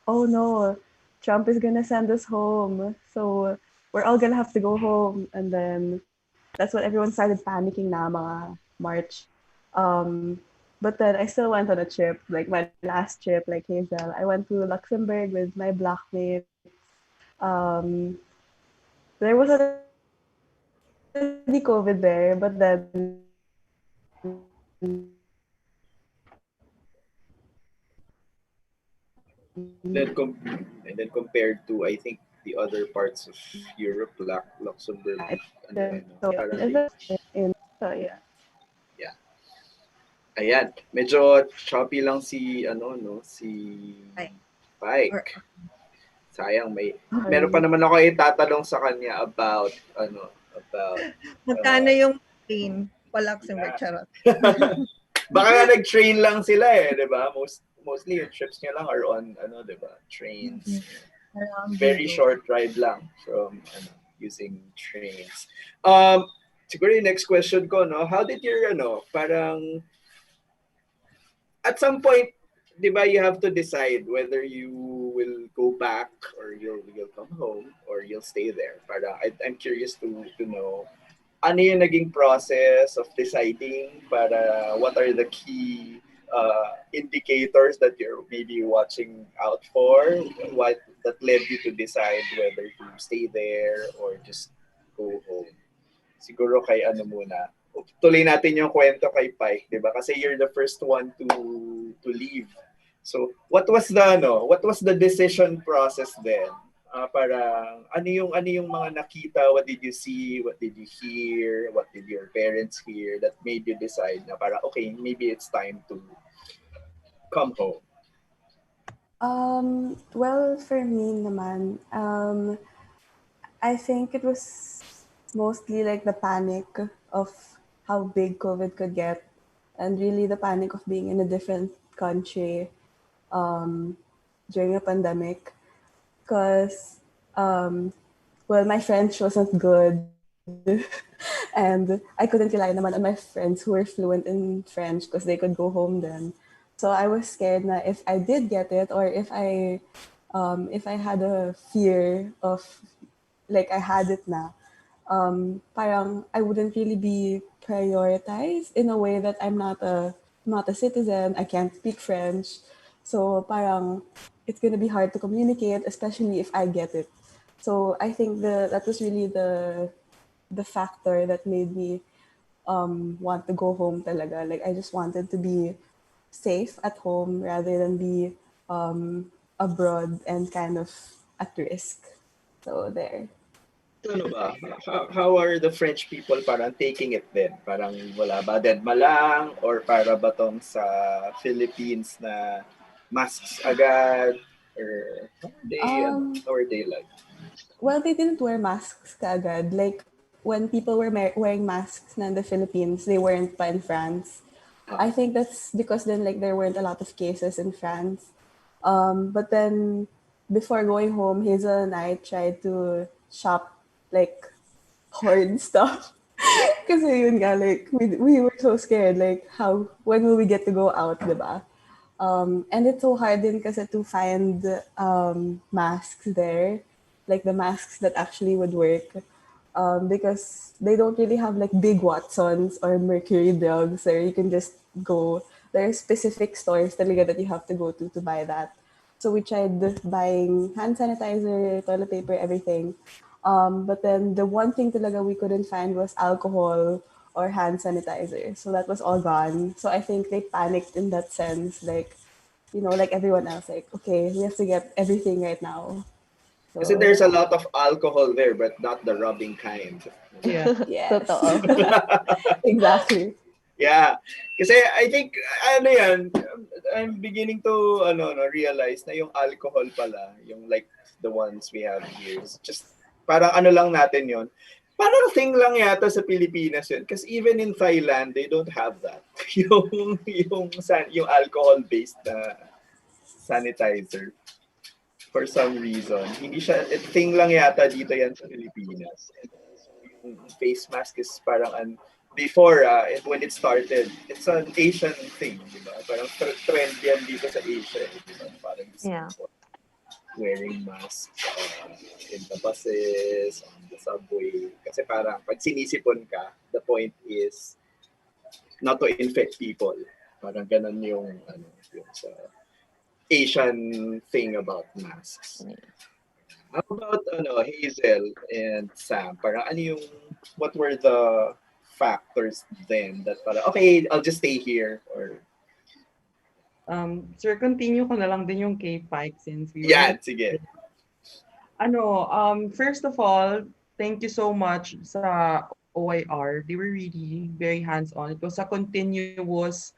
oh no, Trump is gonna send us home, so we're all gonna have to go home. And then that's when everyone started panicking na mga March. But then I still went on a trip, like my last trip, like Hazel. I went to Luxembourg with my blockmates. There was already COVID there, but then And then compared to, I think, the other parts of Europe, Luxembourg, so yeah. Yeah. Ayan, medyo choppy lang si Pike. Sayang, meron pa naman ako itatanong sa kanya about Magkano yung train pa Luxembourg, charot. Baka nga nag-train lang sila di ba? Mostly yung trips niya lang are on di ba? Trains. Very short ride lang from using trains. Siguro yung next question ko, no? How did your parang at some point, di ba, you have to decide whether you will go back or you'll come home or you'll stay there. Para I'm curious to know ano yung naging process of deciding, para what are the key indicators that you're maybe watching out for, what that led you to decide whether to stay there or just go home. Siguro kay muna, tuloy natin yung kwento kay Pike, 'di ba? Kasi you're the first one to leave. So, what was the decision process then? Parang ano yung mga nakita, what did you see, what did you hear, what did your parents hear that made you decide na parang okay, maybe it's time to come home? Well, for me naman, I think it was mostly like the panic of how big COVID could get, and really the panic of being in a different country during a pandemic. Because, well, my French wasn't good, and I couldn't rely naman on my friends who were fluent in French because they could go home then. So I was scared na if I did get it, or if I had a fear of like I had it na, parang I wouldn't really be prioritized in a way that I'm not a citizen. I can't speak French, so parang it's gonna be hard to communicate, especially if I get it. So I think that was really the factor that made me want to go home talaga. Like I just wanted to be safe at home rather than be abroad and kind of at risk. So there. Ano ba? How are the French people parang taking it then? Parang wala ba? Deadma lang? Or para ba tong sa Philippines na masks agad? Or how are they like? Well, they didn't wear masks kaagad. Like, when people were wearing masks na in the Philippines, they weren't pa in France. I think that's because then, like, there weren't a lot of cases in France. But then, before going home, Hazel and I tried to shop, like, hoard stuff. Kasi yun nga, like, we were so scared, like, when will we get to go out, diba? And it's so hard din kasi to find masks there, like the masks that actually would work, because they don't really have like big Watsons or Mercury drugs where you can just go. There are specific stores talaga that you have to go to buy that. So we tried buying hand sanitizer, toilet paper, everything. But then the one thing talaga we couldn't find was alcohol or hand sanitizer. So that was all gone. So I think they panicked in that sense, like, like everyone else, like, okay, we have to get everything right now. So, Kasi there's a lot of alcohol there, but not the rubbing kind. Yeah. yes. Totoo. Exactly. Yeah. Kasi I think, I'm beginning to realize na yung alcohol pala, yung like the ones we have here, is just parang lang natin yon. Parang thing lang yata sa Pilipinas yun. Because even in Thailand, they don't have that. yung alcohol-based na sanitizer. For some reason. Hindi siya, thing lang yata dito yan sa Pilipinas. Yung face mask is parang, before, when it started, it's an Asian thing, di ba? Parang trend yan dito sa Asia. Diba? Parang wearing masks in the buses, on the subway. Kasi parang pag sinisipon ka, the point is not to infect people. Parang ganun yung sa Asian thing about masks. How about Hazel and Sam? Parang what were the factors then that parang, okay, I'll just stay here, or Sir, continue ko na lang din yung kay Pike since we sige. First of all, thank you so much sa OIR. They were really very hands-on. It was a continuous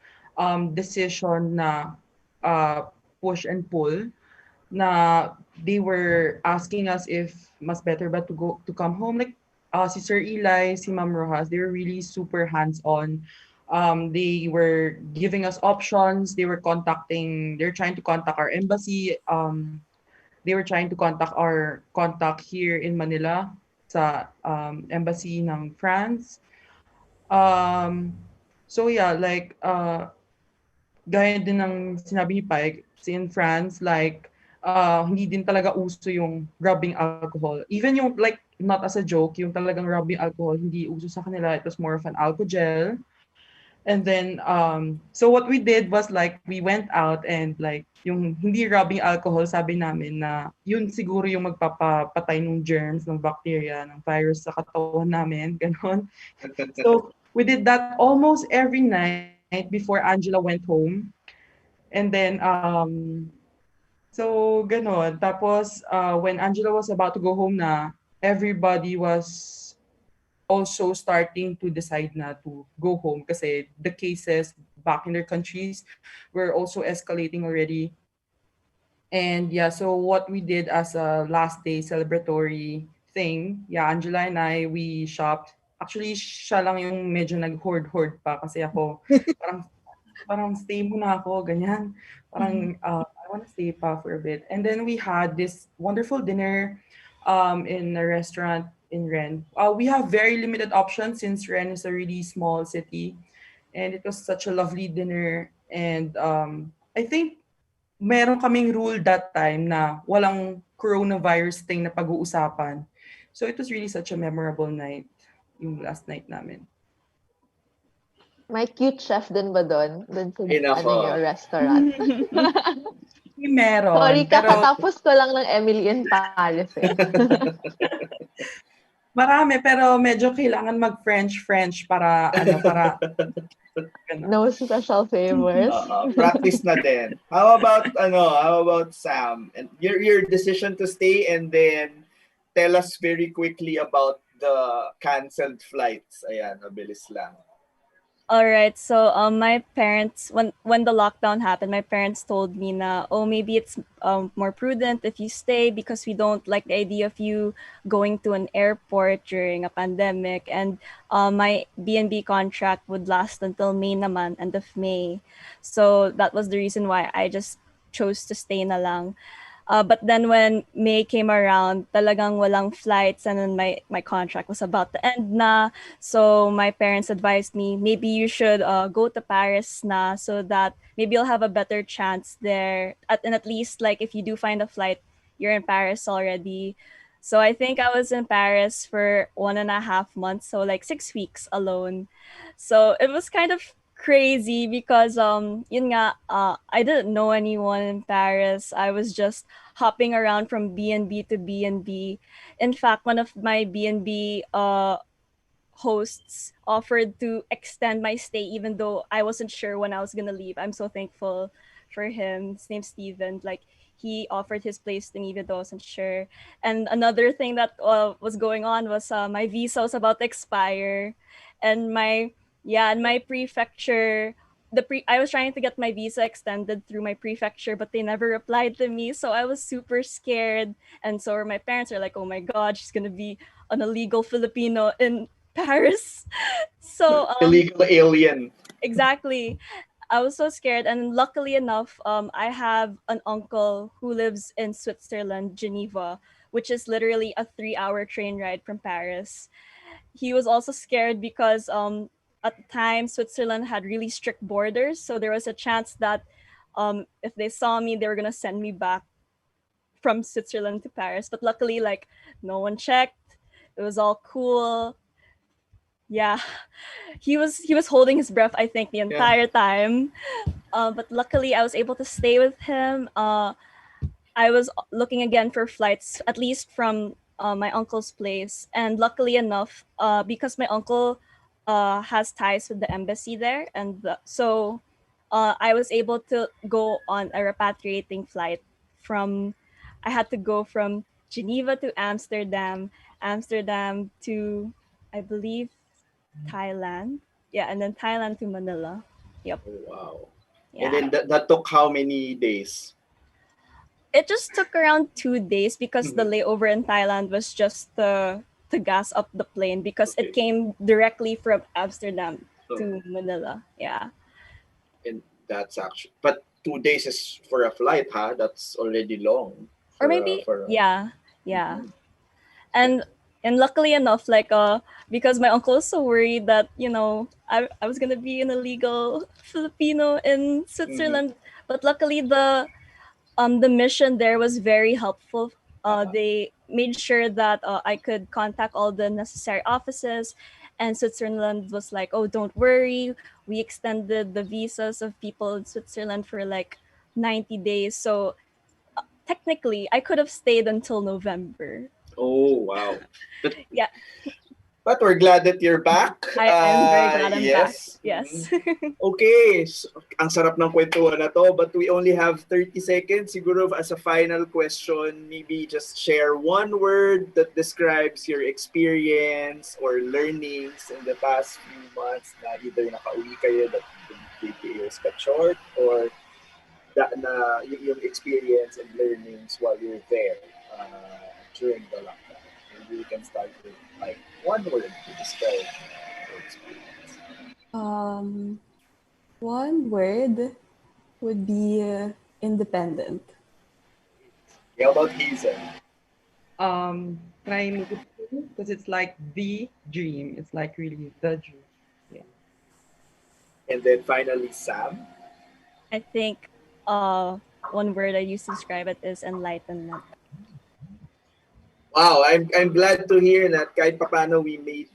decision na push and pull, na they were asking us if mas better ba to come home. Like si Sir Eli, si Ma'am Rojas, they were really super hands-on. They were giving us options. They're trying to contact our embassy. They were trying to contact our contact here in Manila sa embassy ng France. So yeah, like gaya din ng sinabi ni Pike, in France, like hindi din talaga uso yung rubbing alcohol. Even yung like not as a joke, yung talagang rubbing alcohol hindi uso sa kanila. It was more of an alcohol gel. And then, so what we did was like, we went out and like, yung hindi rubbing alcohol, sabi namin na yun siguro yung magpapatay ng germs, ng bacteria, ng virus sa katawan namin, ganon. So, we did that almost every night before Angela went home. And then, so ganon. Tapos, when Angela was about to go home na, everybody was also starting to decide na to go home kasi the cases back in their countries were also escalating already. And yeah, so what we did as a last day celebratory thing, yeah, Angela and I, we shopped. Actually, siya lang yung medyo nag-hoard-hoard pa kasi ako parang parang stay muna ako, ganyan. Parang I want to stay pa for a bit. And then we had this wonderful dinner in a restaurant in Ren. We have very limited options since Ren is a really small city. And it was such a lovely dinner. And I think meron kaming rule that time na walang coronavirus thing na pag-uusapan. So it was really such a memorable night, yung last night namin. May cute chef din ba doon? Doon sa Ay, nako. ano yung restaurant. Meron. Sorry, pero kakatapos ko lang ng Emily in Paris eh. marami, pero medyo kailangan mag-French para, para, No special favors. Practice na din. How about Sam? And your decision to stay, and then tell us very quickly about the canceled flights. Ayan, mabilis lang. All right. So my parents, when the lockdown happened, my parents told me na, oh, maybe it's more prudent if you stay because we don't like the idea of you going to an airport during a pandemic. And my B&B contract would last until May naman, end of May. So that was the reason why I just chose to stay na lang. But then when May came around, talagang walang flights, and then my contract was about to end na. So my parents advised me, maybe you should go to Paris na, so that maybe you'll have a better chance there. And at least, like, if you do find a flight, you're in Paris already. So I think I was in Paris for 1.5 months, so like 6 weeks alone. So it was kind of crazy because yun nga, I didn't know anyone in Paris. I was just hopping around from B&B to B&B. In fact, one of my B&B hosts offered to extend my stay even though I wasn't sure when I was gonna leave. I'm so thankful for him. His name's Steven. Like, he offered his place to me even though I wasn't sure. And another thing that was going on was my visa was about to expire, and my prefecture, I was trying to get my visa extended through my prefecture, but they never replied to me. So I was super scared. And so my parents are like, oh my God, she's gonna be an illegal Filipino in Paris. So Illegal alien. exactly. I was so scared, and luckily enough, I have an uncle who lives in Switzerland, Geneva, which is literally a 3-hour train ride from Paris. He was also scared because at the time Switzerland had really strict borders, so there was a chance that if they saw me, they were gonna send me back from Switzerland to Paris. But luckily, like, no one checked. It was all cool. Yeah, he was holding his breath, I think, the entire time. But luckily, I was able to stay with him. I was looking again for flights, at least from my uncle's place. And luckily enough, because my uncle has ties with the embassy there, and so I was able to go on a repatriating flight from. I had to go from Geneva to Amsterdam, Amsterdam to, I believe, Thailand. Yeah, and then Thailand to Manila. Yep. Oh, wow. Yeah. And then that took how many days? It just took around 2 days because the layover in Thailand was just to gas up the plane because it came directly from Amsterdam to Manila. Yeah. And that's actually, but 2 days is for a flight, huh? That's already long. Or maybe, yeah. And luckily enough, like because my uncle was so worried that, you know, I was gonna be an illegal Filipino in Switzerland, but luckily the mission there was very helpful. They made sure that I could contact all the necessary offices, and Switzerland was like, oh, don't worry, we extended the visas of people in Switzerland for like 90 days. So technically, I could have stayed until November. Oh, wow. Yeah. But we're glad that you're back. I'm very glad I'm back. Yes. Yes. Okay, so, ang sarap ng kwentuhan na to, but we only have 30 seconds. Siguro as a final question, maybe just share one word that describes your experience or learnings in the past few months na either nakauwi kayo that the JTA was cut short or that na yung experience and learnings while you're there during the lockdown. Maybe we can start with like one word to describe your experience. One word would be independent. How about Hazel? Try make it because it's like the dream. It's like really the dream. Yeah. And then finally, Sam. I think one word I use to describe it is enlightenment. Wow, I'm glad to hear that kahit papaano we made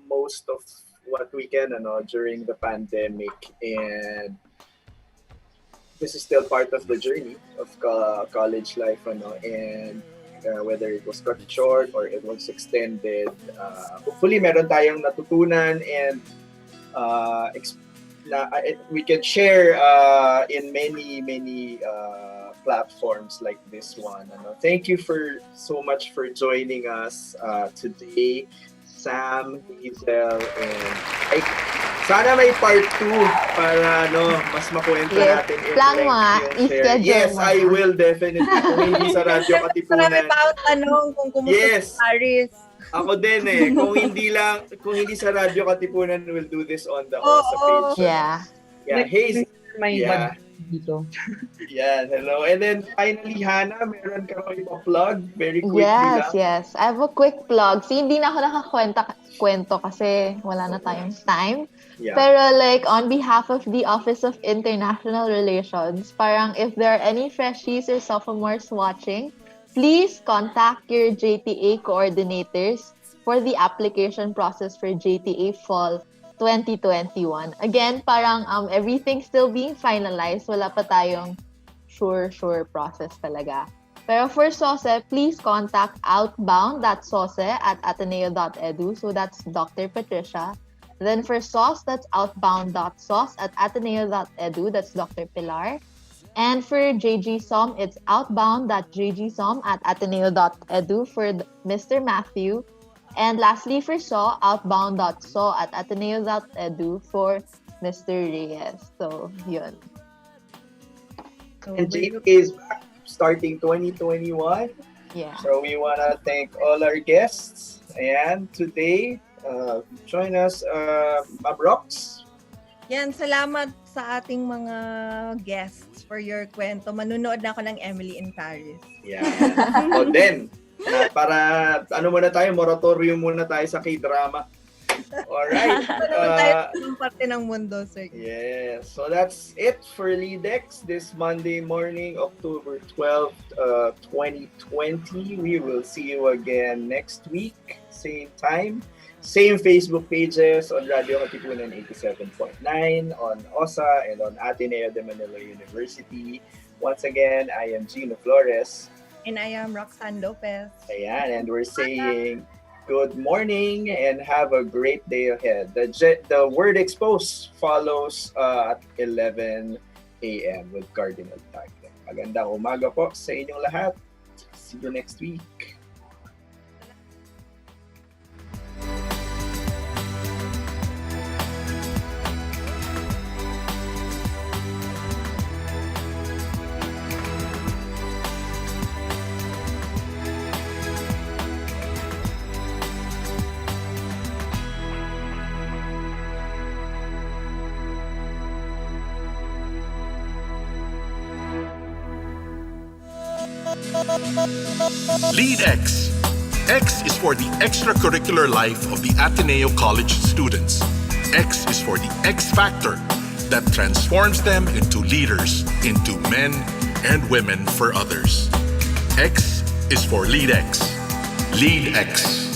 most of what we can during the pandemic, and this is still part of the journey of college life and whether it was cut short or it was extended, hopefully meron tayong natutunan and we can share in many platforms like this one. Thank you so much for joining us today, Sam, Hazel, and Pike. Sana may part 2 para mas makwento natin in Plan mo length yung share. i-schedule Yes, mo. I will definitely. Kung hindi sa Radyo Marami Katipunan. pa ako tanong kung kumusta Yes. sa Paris. Ako din kung hindi sa Radyo Katipunan, we'll do this on the Oo. OSA page. Yeah. Yeah, Hazel. May Yeah. dito. Yeah, hello. And then finally, Hannah, meron ka pa plug very quickly lang. Yes. I have a quick plug. See, hindi na ako nakakwento kasi wala na tayong time. Yeah. Pero like on behalf of the Office of International Relations, parang if there are any freshies or sophomores watching, please contact your JTA coordinators for the application process for JTA Fall 2021. Again, parang everything's still being finalized. Wala pa tayong sure process talaga. Pero for SOSE, please contact outbound.sose@ateneo.edu. So that's Dr. Patricia. Then for SOS, that's outbound.sos@ateneo.edu. That's Dr. Pilar. And for JGSOM, it's outbound.jgsom@ateneo.edu for Mr. Matthew. And lastly, for SAW, outbound.so@ateneo.edu for Mr. Reyes. So, yun. And JTA is back starting 2021. Yeah. So we want to thank all our guests. And today, join us, Mabrox. Yan, salamat sa ating mga guests for your kwento. Manunood na ako ng Emily in Paris. Yeah. O then, para muna tayo, moratorium muna tayo sa K-drama. Alright. Naman tayo ng parte ng mundo, sir. Yes. So that's it for LeadX this Monday morning, October 12th, 2020. We will see you again next week, same time. Same Facebook pages on Radio Katipunan 87.9, on OSA, and on Ateneo de Manila University. Once again, I am Gino Flores. And I am Roxanne Lopez. Ayan, and we're saying good morning and have a great day ahead. The Word Expose follows at 11 a.m. with Cardinal Tag. Magandang umaga po sa inyong lahat. See you next week. LeadX. X is for the extracurricular life of the Ateneo College students. X is for the X factor that transforms them into leaders, into men and women for others. X is for LeadX. LeadX.